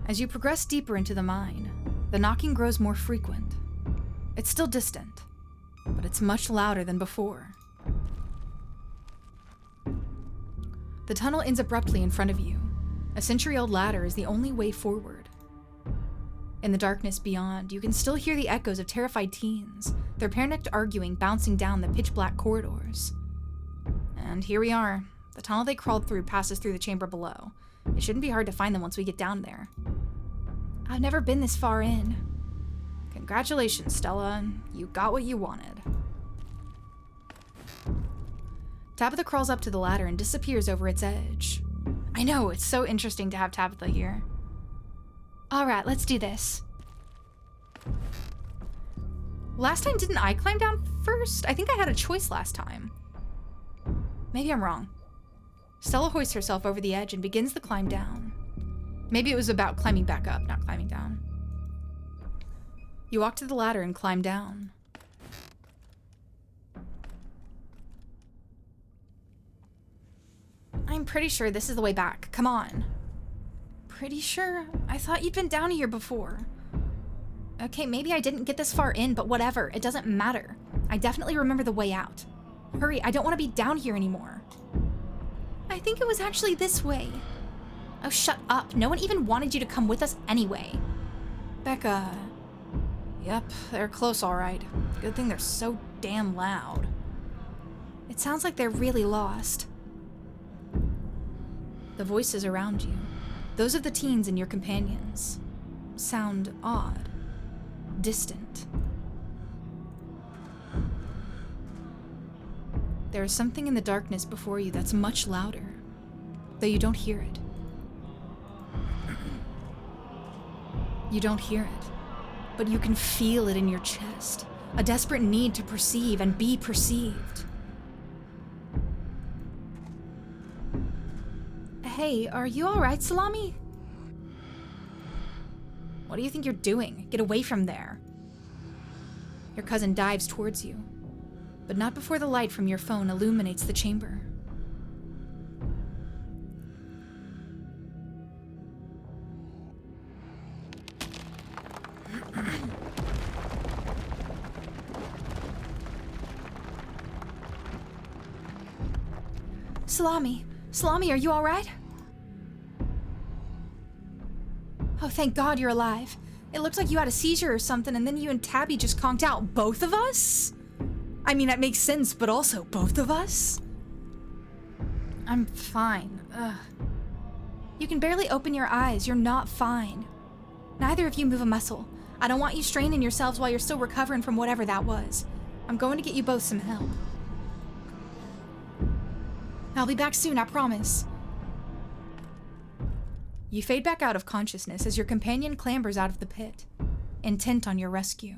As you progress deeper into the mine, the knocking grows more frequent. It's still distant, but it's much louder than before. The tunnel ends abruptly in front of you. A century-old ladder is the only way forward. In the darkness beyond, you can still hear the echoes of terrified teens, their panicked arguing bouncing down the pitch-black corridors. And here we are. The tunnel they crawled through passes through the chamber below. It shouldn't be hard to find them once we get down there. I've never been this far in. Congratulations, Stella. You got what you wanted. Tabitha crawls up to the ladder and disappears over its edge. I know, it's so interesting to have Tabitha here. Alright, let's do this. Last time, didn't I climb down first? I think I had a choice last time. Maybe I'm wrong. Stella hoists herself over the edge and begins the climb down. Maybe it was about climbing back up, not climbing down. You walk to the ladder and climb down. I'm pretty sure this is the way back. Come on. Pretty sure? I thought you'd been down here before. Okay, maybe I didn't get this far in, but whatever. It doesn't matter. I definitely remember the way out. Hurry, I don't want to be down here anymore. I think it was actually this way. Oh, shut up. No one even wanted you to come with us anyway. Becca. Yep, they're close all right. Good thing they're so damn loud. It sounds like they're really lost. The voices around you, those of the teens and your companions, sound odd, distant. There is something in the darkness before you that's much louder, though you don't hear it. You don't hear it, but you can feel it in your chest, a desperate need to perceive and be perceived. Hey, are you alright, Salami? What do you think you're doing? Get away from there. Your cousin dives towards you, but not before the light from your phone illuminates the chamber. Salami, are you alright? Oh, thank God you're alive. It looks like you had a seizure or something, and then you and Tabby just conked out. Both of us? I mean, that makes sense, but also both of us? I'm fine. Ugh. You can barely open your eyes. You're not fine. Neither of you move a muscle. I don't want you straining yourselves while you're still recovering from whatever that was. I'm going to get you both some help. I'll be back soon, I promise. You fade back out of consciousness as your companion clambers out of the pit, intent on your rescue.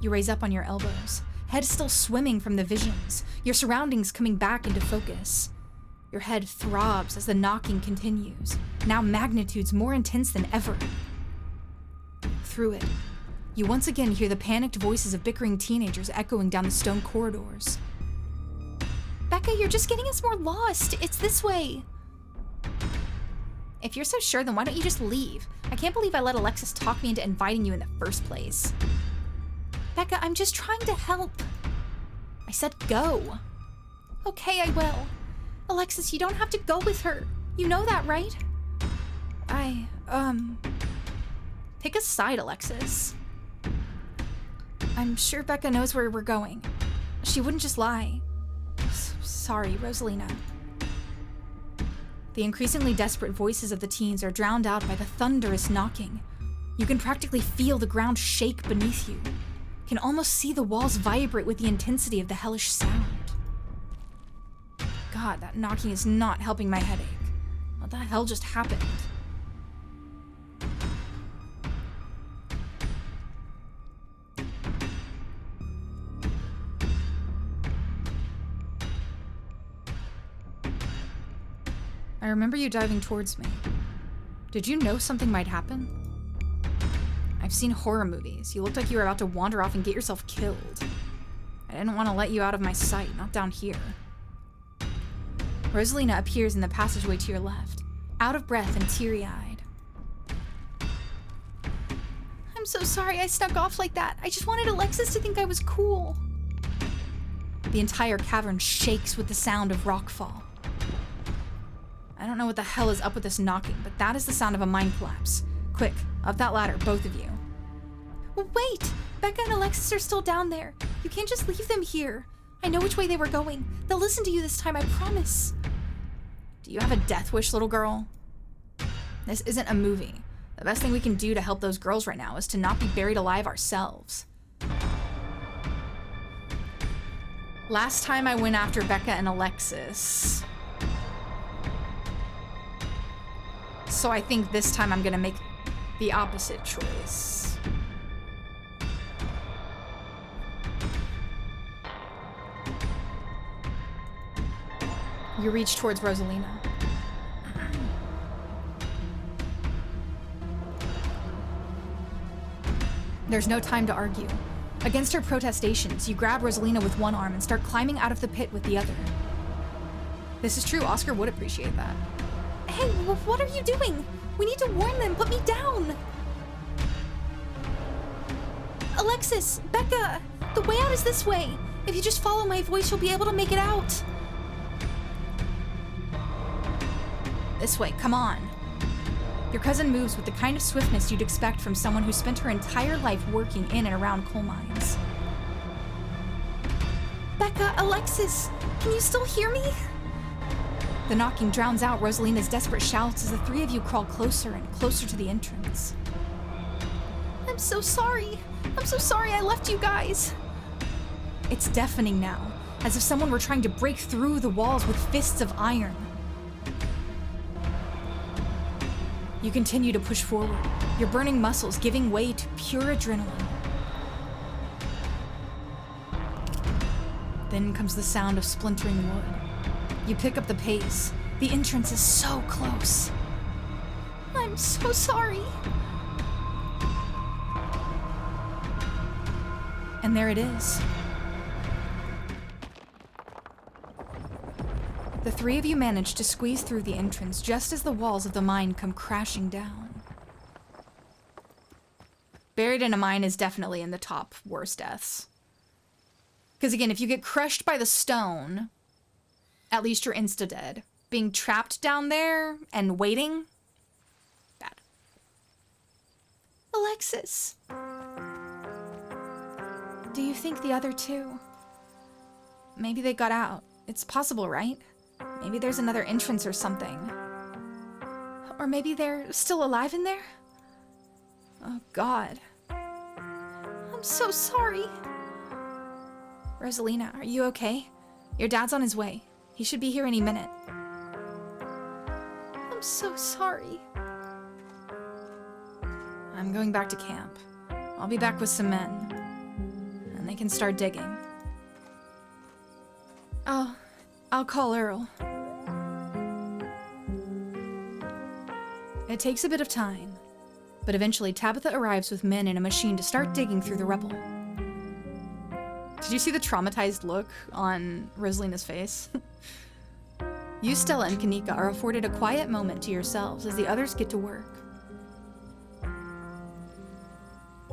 You raise up on your elbows, head still swimming from the visions, your surroundings coming back into focus. Your head throbs as the knocking continues, now magnitudes more intense than ever. Through it, you once again hear the panicked voices of bickering teenagers echoing down the stone corridors. Becca, you're just getting us more lost. It's this way. If you're so sure, then why don't you just leave? I can't believe I let Alexis talk me into inviting you in the first place. Becca, I'm just trying to help. I said go. Okay, I will. Alexis, you don't have to go with her. You know that, right? Pick a side, Alexis. I'm sure Becca knows where we're going. She wouldn't just lie. Sorry, Rosalina. The increasingly desperate voices of the teens are drowned out by the thunderous knocking. You can practically feel the ground shake beneath you. You can almost see the walls vibrate with the intensity of the hellish sound. God, that knocking is not helping my headache. What the hell just happened? I remember you diving towards me. Did you know something might happen? I've seen horror movies. You looked like you were about to wander off and get yourself killed. I didn't want to let you out of my sight, not down here. Rosalina appears in the passageway to your left, out of breath and teary-eyed. I'm so sorry I snuck off like that. I just wanted Alexis to think I was cool. The entire cavern shakes with the sound of rockfall. I don't know what the hell is up with this knocking, but that is the sound of a mine collapse. Quick, up that ladder, both of you. Wait! Becca and Alexis are still down there. You can't just leave them here. I know which way they were going. They'll listen to you this time, I promise. Do you have a death wish, little girl? This isn't a movie. The best thing we can do to help those girls right now is to not be buried alive ourselves. Last time I went after Becca and Alexis. So I think this time I'm gonna make the opposite choice. You reach towards Rosalina. There's no time to argue. Against her protestations, you grab Rosalina with one arm and start climbing out of the pit with the other. This is true, Oscar would appreciate that. Hey, what are you doing? We need to warn them, put me down! Alexis, Becca, the way out is this way. If you just follow my voice, you'll be able to make it out. This way, come on. Your cousin moves with the kind of swiftness you'd expect from someone who spent her entire life working in and around coal mines. Becca, Alexis, can you still hear me? The knocking drowns out Rosalina's desperate shouts as the three of you crawl closer and closer to the entrance. I'm so sorry. I'm so sorry I left you guys. It's deafening now, as if someone were trying to break through the walls with fists of iron. You continue to push forward, your burning muscles giving way to pure adrenaline. Then comes the sound of splintering wood. You pick up the pace. The entrance is so close. I'm so sorry. And there it is. The three of you manage to squeeze through the entrance just as the walls of the mine come crashing down. Buried in a mine is definitely in the top worst deaths. Because again, if you get crushed by the stone, at least you're insta-dead. Being trapped down there and waiting, bad. Alexis. Do you think the other two? Maybe they got out. It's possible, right? Maybe there's another entrance or something. Or maybe they're still alive in there? Oh, God. I'm so sorry. Rosalina, are you okay? Your dad's on his way. He should be here any minute. I'm so sorry. I'm going back to camp. I'll be back with some men. And they can start digging. I'll call Earl. It takes a bit of time, but eventually Tabitha arrives with men and a machine to start digging through the rubble. Did you see the traumatized look on Rosalina's face? You, Stella, and Kanika are afforded a quiet moment to yourselves as the others get to work.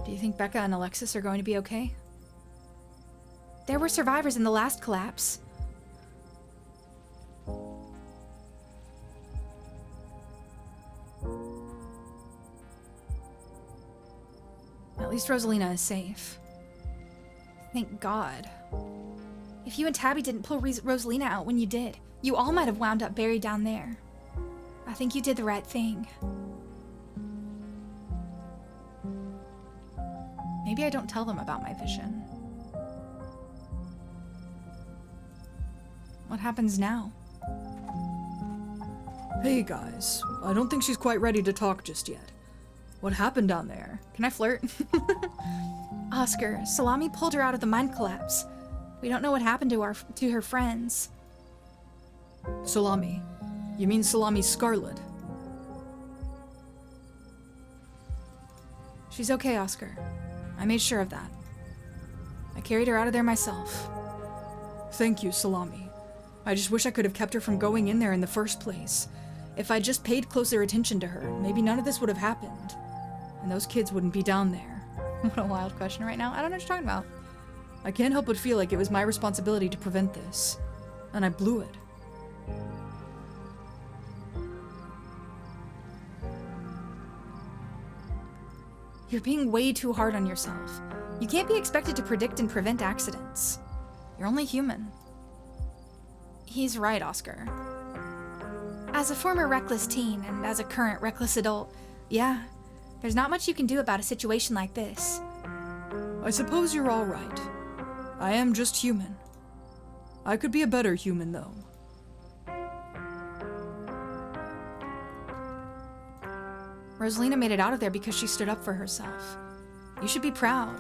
Do you think Becca and Alexis are going to be okay? There were survivors in the last collapse. At least Rosalina is safe. Thank God. If you and Tabby didn't pull Rosalina out when you did, you all might have wound up buried down there. I think you did the right thing. Maybe I don't tell them about my vision. What happens now? Hey guys, I don't think she's quite ready to talk just yet. What happened down there? Can I flirt? Oscar, Salami pulled her out of the mine collapse. We don't know what happened to her friends. Salami? You mean Salami Scarlet? She's okay, Oscar. I made sure of that. I carried her out of there myself. Thank you, Salami. I just wish I could have kept her from going in there in the first place. If I'd just paid closer attention to her, maybe none of this would have happened. And those kids wouldn't be down there. What a wild question right now. I don't know what you're talking about. I can't help but feel like it was my responsibility to prevent this. And I blew it. You're being way too hard on yourself. You can't be expected to predict and prevent accidents. You're only human. He's right, Oscar. As a former reckless teen and as a current reckless adult, yeah, there's not much you can do about a situation like this. I suppose you're all right. I am just human. I could be a better human, though. Rosalina made it out of there because she stood up for herself. You should be proud.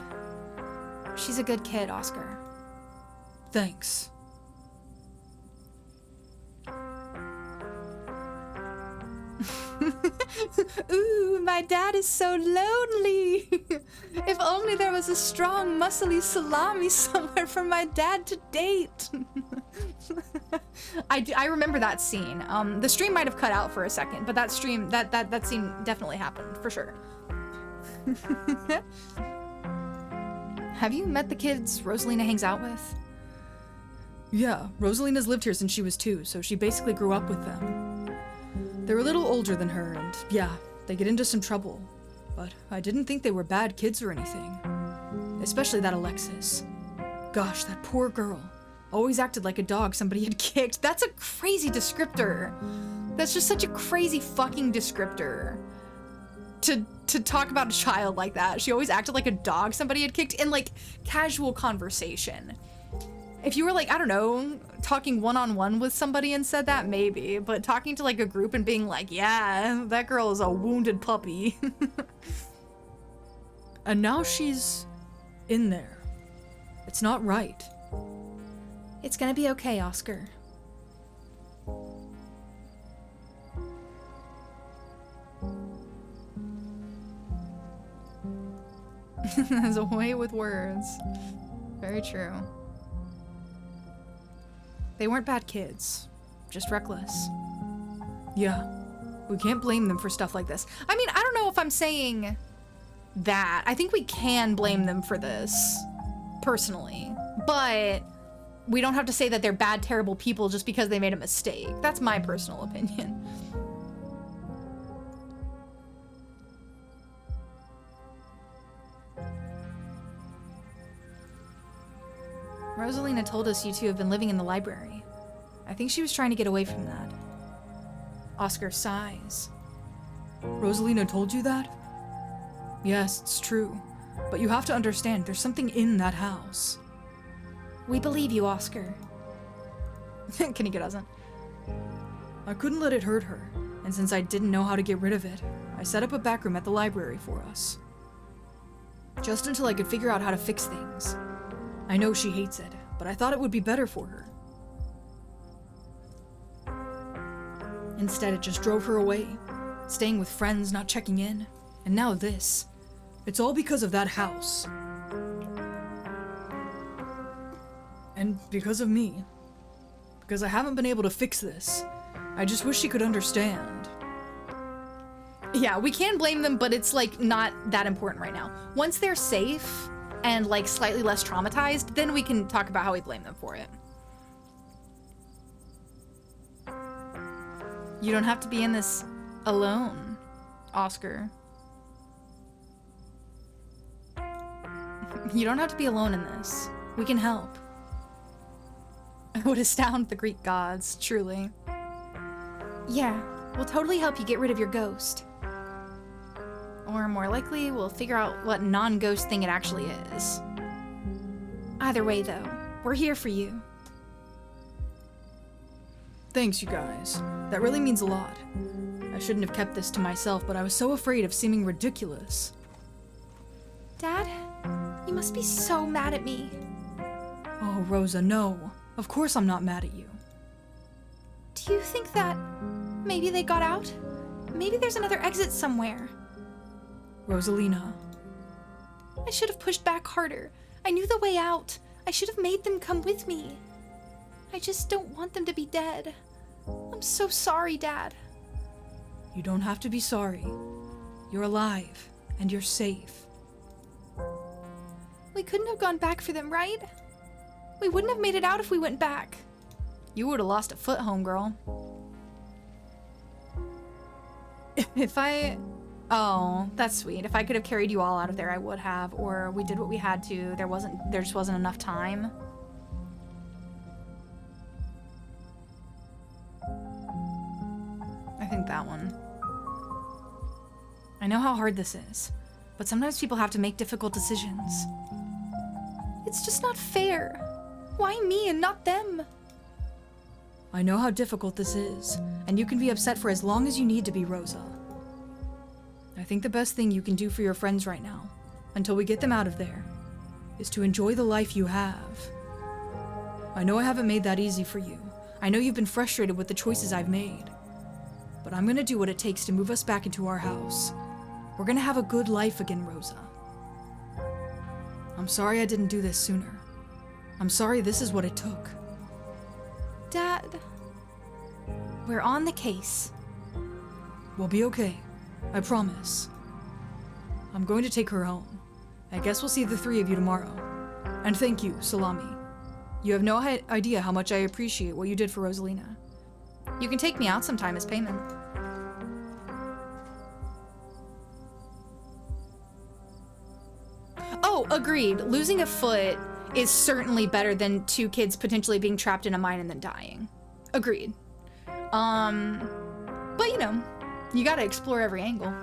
She's a good kid, Oscar. Thanks. Ooh, my dad is so lonely. If only there was a strong, muscly salami somewhere for my dad to date. I remember that scene. The stream might have cut out for a second, but that scene definitely happened, for sure. Have you met the kids Rosalina hangs out with? Yeah, Rosalina's lived here since she was 2, so she basically grew up with them. They're a little older than her, and yeah, they get into some trouble. But I didn't think they were bad kids or anything. Especially that Alexis. Gosh, that poor girl. Always acted like a dog somebody had kicked. That's a crazy descriptor. That's just such a crazy fucking descriptor. To talk about a child like that. She always acted like a dog somebody had kicked in, like, casual conversation. If you were, like, I don't know, talking one-on-one with somebody and said that, maybe. But talking to, like, a group and being like, yeah, that girl is a wounded puppy. And now she's in there. It's not right. It's gonna be okay, Oscar. There's a way with words. Very true. They weren't bad kids, just reckless. Yeah, we can't blame them for stuff like this. I mean, I don't know if I'm saying that. I think we can blame them for this, personally. But we don't have to say that they're bad, terrible people just because they made a mistake. That's my personal opinion. Rosalina told us you two have been living in the library. I think she was trying to get away from that. Oscar sighs. Rosalina told you that? Yes, it's true. But you have to understand, there's something in that house. We believe you, Oscar. Kanika doesn't. I couldn't let it hurt her, and since I didn't know how to get rid of it, I set up a back room at the library for us. Just until I could figure out how to fix things. I know she hates it, but I thought it would be better for her. Instead, it just drove her away, staying with friends, not checking in, and now this. It's all because of that house. And because of me. Because I haven't been able to fix this. I just wish she could understand. Yeah, we can blame them, but it's, like, not that important right now. Once they're safe and, like, slightly less traumatized, then we can talk about how we blame them for it. You don't have to be in this alone, Oscar. You don't have to be alone in this. We can help. It would astound the Greek gods, truly. Yeah, we'll totally help you get rid of your ghost. Or more likely, we'll figure out what non-ghost thing it actually is. Either way, though, we're here for you. Thanks, you guys. That really means a lot. I shouldn't have kept this to myself, but I was so afraid of seeming ridiculous. Dad, you must be so mad at me. Oh, Rosa, no. Of course I'm not mad at you. Do you think that maybe they got out? Maybe there's another exit somewhere. Rosalina. I should have pushed back harder. I knew the way out. I should have made them come with me. I just don't want them to be dead. I'm so sorry, Dad. You don't have to be sorry. You're alive, and you're safe. We couldn't have gone back for them, right? We wouldn't have made it out if we went back. You would have lost a foot, homegirl. If I Oh, that's sweet. If I could have carried you all out of there, I would have. Or we did what we had to. There just wasn't enough time. I think that one. I know how hard this is, but sometimes people have to make difficult decisions. It's just not fair. Why me and not them? I know how difficult this is, and you can be upset for as long as you need to be, Rosa. I think the best thing you can do for your friends right now, until we get them out of there, is to enjoy the life you have. I know I haven't made that easy for you. I know you've been frustrated with the choices I've made. But I'm gonna do what it takes to move us back into our house. We're gonna have a good life again, Rosa. I'm sorry I didn't do this sooner. I'm sorry this is what it took. Dad, we're on the case. We'll be okay. I promise. I'm going to take her home. I guess we'll see the three of you tomorrow. And thank you, Salami. You have no idea how much I appreciate what you did for Rosalina. You can take me out sometime as payment. Oh, agreed. Losing a foot is certainly better than 2 kids potentially being trapped in a mine and then dying. Agreed. But you know, you gotta explore every angle.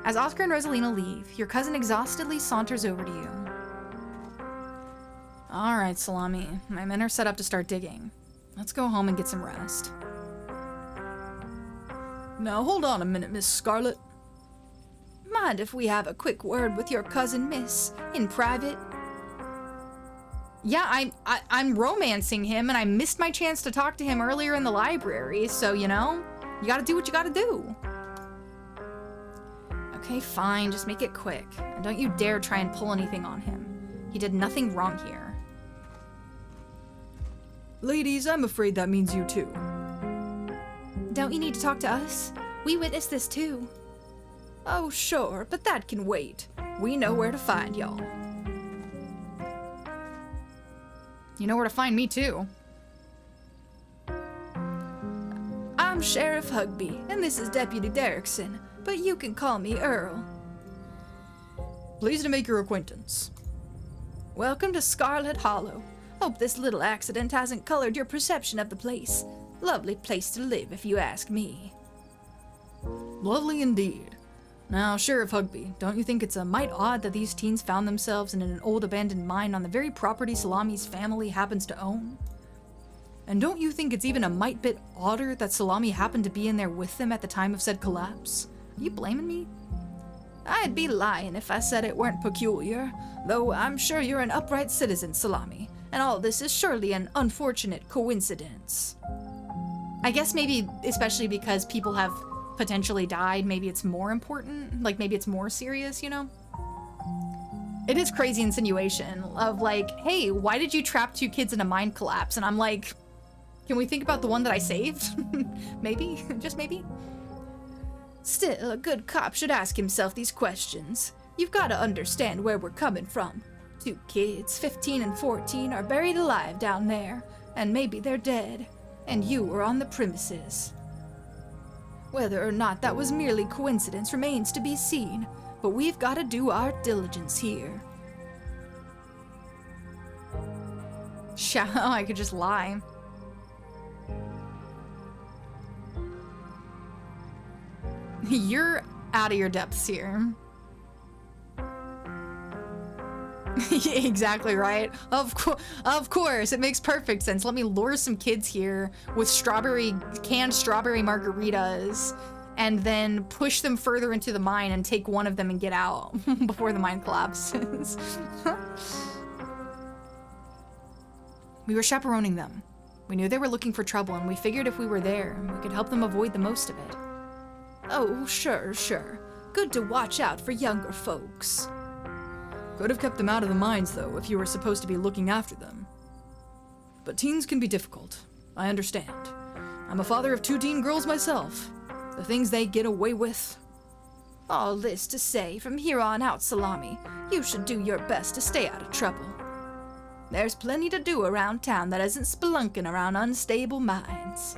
As Oscar and Rosalina leave, your cousin exhaustedly saunters over to you. All right, Salami, my men are set up to start digging. Let's go home and get some rest. Now hold on a minute, Miss Scarlet. Mind if we have a quick word with your cousin, miss, in private? Yeah, I'm romancing him, and I missed my chance to talk to him earlier in the library, so, you know, you gotta do what you gotta do. Okay, fine, just make it quick. And don't you dare try and pull anything on him. He did nothing wrong here. Ladies, I'm afraid that means you too. Don't you need to talk to us? We witnessed this too. Oh, sure, but that can wait. We know where to find y'all. You know where to find me too. I'm Sheriff Hugby, and this is Deputy Derrickson, but you can call me Earl. Pleased to make your acquaintance. Welcome to Scarlet Hollow. Hope this little accident hasn't colored your perception of the place. Lovely place to live, if you ask me. Lovely indeed. Now, Sheriff Hugby, don't you think it's a mite odd that these teens found themselves in an old abandoned mine on the very property Salami's family happens to own? And don't you think it's even a mite bit odder that Salami happened to be in there with them at the time of said collapse? Are you blaming me? I'd be lying if I said it weren't peculiar, though I'm sure you're an upright citizen, Salami, and all this is surely an unfortunate coincidence. I guess maybe, especially because people have potentially died, maybe it's more important, like maybe it's more serious, you know? It is crazy insinuation of like, hey, why did you trap 2 kids in a mine collapse? And I'm like, can we think about the one that I saved? Maybe, just maybe. Still, a good cop should ask himself these questions. You've got to understand where we're coming from. 2 kids, 15 and 14, are buried alive down there, and maybe they're dead, and you were on the premises. Whether or not that was merely coincidence remains to be seen, but we've got to do our diligence here. I could just lie. You're out of your depths here. Exactly right. Of course, it makes perfect sense. Let me lure some kids here with canned strawberry margaritas, and then push them further into the mine and take one of them and get out before the mine collapses. We were chaperoning them. We knew they were looking for trouble, and we figured if we were there, we could help them avoid the most of it. Oh, sure. Good to watch out for younger folks. Could have kept them out of the mines, though, if you were supposed to be looking after them. But teens can be difficult. I understand. I'm a father of 2 teen girls myself. The things they get away with. All this to say, from here on out, Salami, you should do your best to stay out of trouble. There's plenty to do around town that isn't spelunking around unstable mines.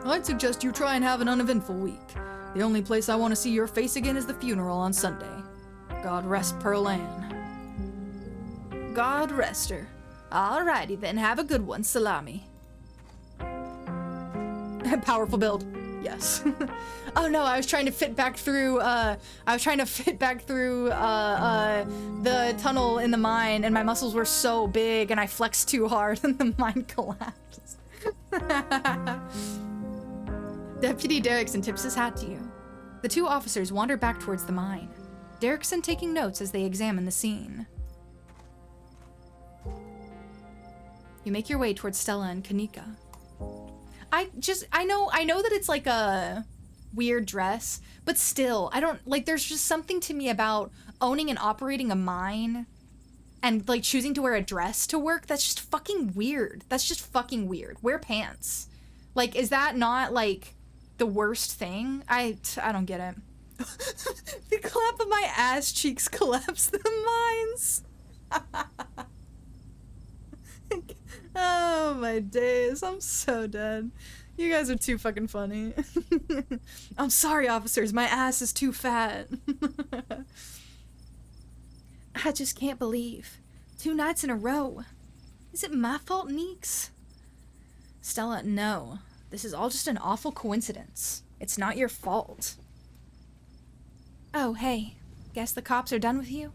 I'd suggest you try and have an uneventful week. The only place I want to see your face again is the funeral on Sunday. God rest Pearl Ann. God rest her. Alrighty then, have a good one, Salami. Powerful build. Yes. Oh no, I was trying to fit back through, the tunnel in the mine, and my muscles were so big, and I flexed too hard, and the mine collapsed. Deputy Derrickson tips his hat to you. The two officers wander back towards the mine, Derrickson taking notes as they examine the scene. You make your way towards Stella and Kanika. I know that it's like a weird dress, but still, I don't, like, there's just something to me about owning and operating a mine and, like, choosing to wear a dress to work. That's just fucking weird. That's just fucking weird. Wear pants. Like, is that not, like, the worst thing? I don't get it. The clap of my ass cheeks collapsed the mines. Oh my days, I'm so dead. You guys are too fucking funny. I'm sorry, officers, my ass is too fat. I just can't believe. 2 nights in a row. Is it my fault, Neeks? Stella, no. This is all just an awful coincidence. It's not your fault. Oh, hey. Guess the cops are done with you?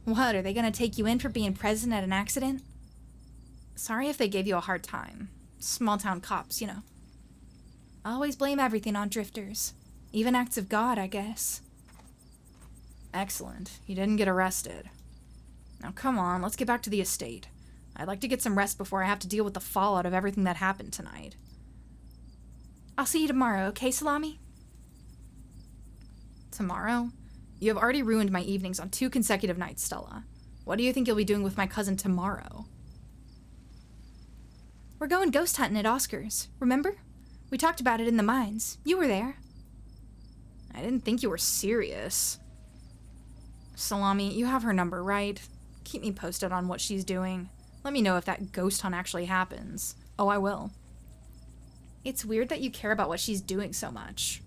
What, are they gonna take you in for being present at an accident? Sorry if they gave you a hard time. Small town cops, you know. Always blame everything on drifters. Even acts of God, I guess. Excellent. You didn't get arrested. Now come on, let's get back to the estate. I'd like to get some rest before I have to deal with the fallout of everything that happened tonight. I'll see you tomorrow, okay, Salami? Tomorrow? You have already ruined my evenings on 2 consecutive nights, Stella. What do you think you'll be doing with my cousin tomorrow? We're going ghost hunting at Oscar's, remember? We talked about it in the mines. You were there. I didn't think you were serious. Salami, you have her number, right? Keep me posted on what she's doing. Let me know if that ghost hunt actually happens. Oh, I will. It's weird that you care about what she's doing so much.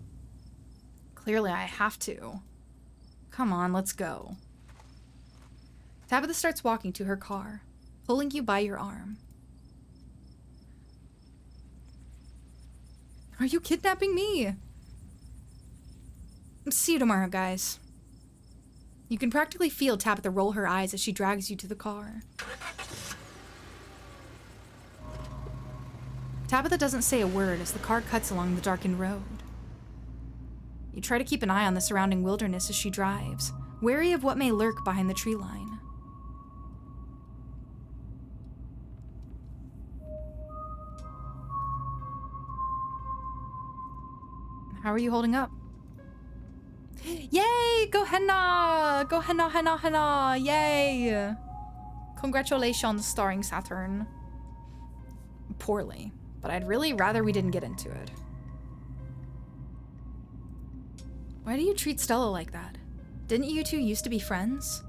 Clearly, I have to. Come on, let's go. Tabitha starts walking to her car, pulling you by your arm. Are you kidnapping me? See you tomorrow, guys. You can practically feel Tabitha roll her eyes as she drags you to the car. Tabitha doesn't say a word as the car cuts along the darkened road. You try to keep an eye on the surrounding wilderness as she drives, wary of what may lurk behind the tree line. How are you holding up? Yay! Go henna! Go henna, henna, henna! Yay! Congratulations, starring Saturn. Poorly, but I'd really rather we didn't get into it. Why do you treat Stella like that? Didn't you two used to be friends?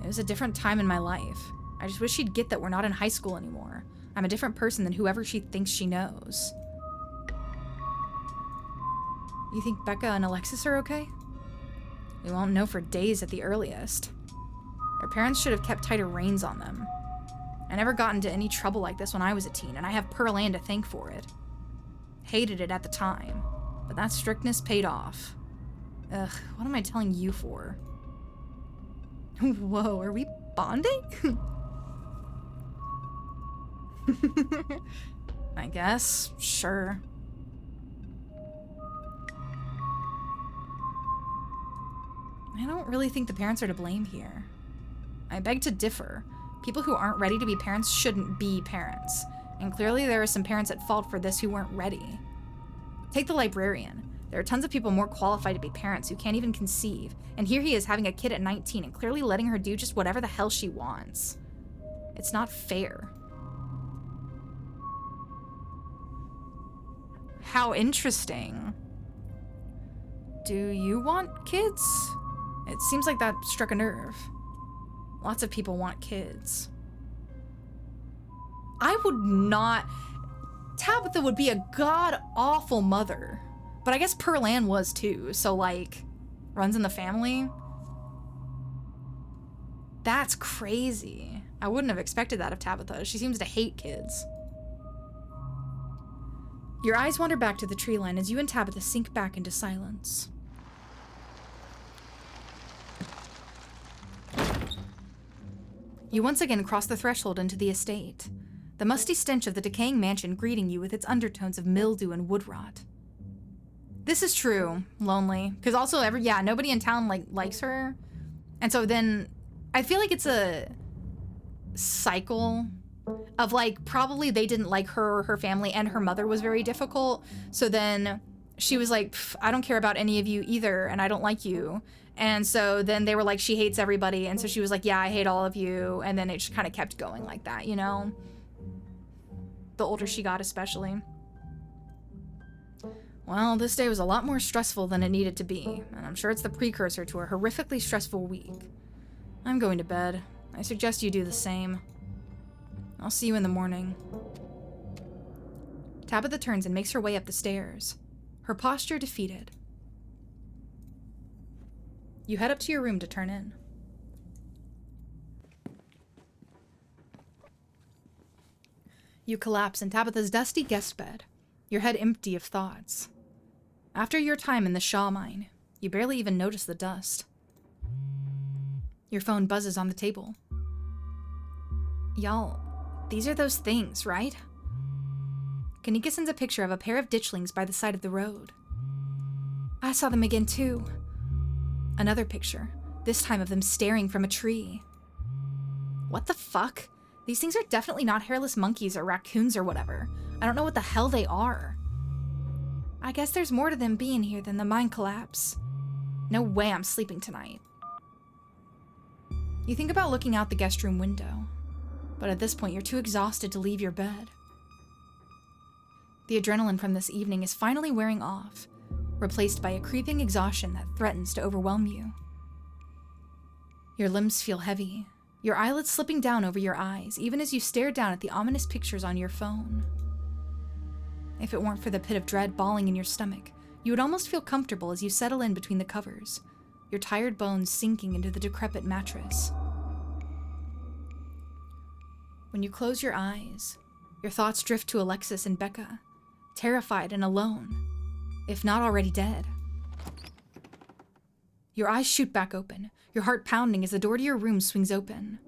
It was a different time in my life. I just wish she'd get that we're not in high school anymore. I'm a different person than whoever she thinks she knows. You think Becca and Alexis are okay? We won't know for days at the earliest. Their parents should have kept tighter reins on them. I never got into any trouble like this when I was a teen, and I have Pearl Ann to thank for it. Hated it at the time, but that strictness paid off. Ugh, what am I telling you for? Whoa, are we bonding? I guess, sure. I don't really think the parents are to blame here. I beg to differ. People who aren't ready to be parents shouldn't be parents. And clearly there are some parents at fault for this who weren't ready. Take the librarian. There are tons of people more qualified to be parents who can't even conceive. And here he is having a kid at 19 and clearly letting her do just whatever the hell she wants. It's not fair. How interesting. Do you want kids? It seems like that struck a nerve. Lots of people want kids. I would not... Tabitha would be a god-awful mother. But I guess Pearl Ann was too, so like, runs in the family. That's crazy. I wouldn't have expected that of Tabitha. She seems to hate kids. Your eyes wander back to the tree line as you and Tabitha sink back into silence. You once again cross the threshold into the estate, the musty stench of the decaying mansion greeting you with its undertones of mildew and wood rot. This is true, lonely, because also nobody in town likes her, and so then I feel like it's a cycle of like probably they didn't like her or her family, and her mother was very difficult, so then she was like, I don't care about any of you either, and I don't like you. And so then they were like, she hates everybody. And so she was like, yeah, I hate all of you. And then it just kind of kept going like that, you know? The older she got, especially. Well, this day was a lot more stressful than it needed to be. And I'm sure it's the precursor to a horrifically stressful week. I'm going to bed. I suggest you do the same. I'll see you in the morning. Tabitha turns and makes her way up the stairs, her posture defeated. You head up to your room to turn in. You collapse in Tabitha's dusty guest bed, your head empty of thoughts. After your time in the Shaw mine, you barely even notice the dust. Your phone buzzes on the table. Y'all, these are those things, right? Kanika sends a picture of a pair of ditchlings by the side of the road. I saw them again too. Another picture, this time of them staring from a tree. What the fuck? These things are definitely not hairless monkeys or raccoons or whatever. I don't know what the hell they are. I guess there's more to them being here than the mine collapse. No way I'm sleeping tonight. You think about looking out the guest room window, but at this point you're too exhausted to leave your bed. The adrenaline from this evening is finally wearing off, replaced by a creeping exhaustion that threatens to overwhelm you. Your limbs feel heavy, your eyelids slipping down over your eyes, even as you stare down at the ominous pictures on your phone. If it weren't for the pit of dread bawling in your stomach, you would almost feel comfortable as you settle in between the covers, your tired bones sinking into the decrepit mattress. When you close your eyes, your thoughts drift to Alexis and Becca, terrified and alone, if not already dead. Your eyes shoot back open, your heart pounding as the door to your room swings open.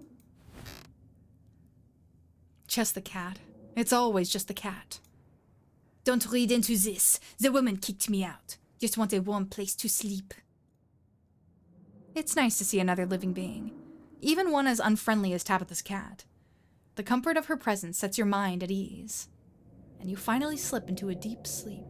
Just the cat. It's always just the cat. Don't read into this. The woman kicked me out. Just want a warm place to sleep. It's nice to see another living being, even one as unfriendly as Tabitha's cat. The comfort of her presence sets your mind at ease, and you finally slip into a deep sleep.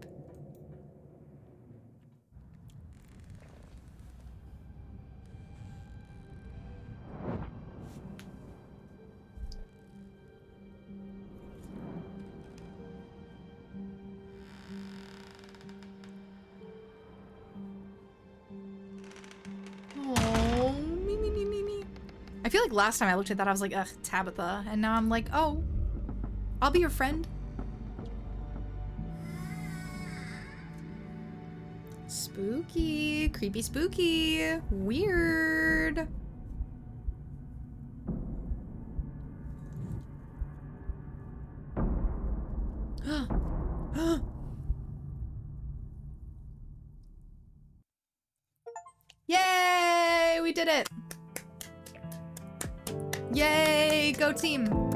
Oh, me. I feel like last time I looked at that, I was like, ugh, Tabitha. And now I'm like, oh, I'll be your friend. Spooky. Creepy spooky. Weird. Yay! We did it! Yay! Go team!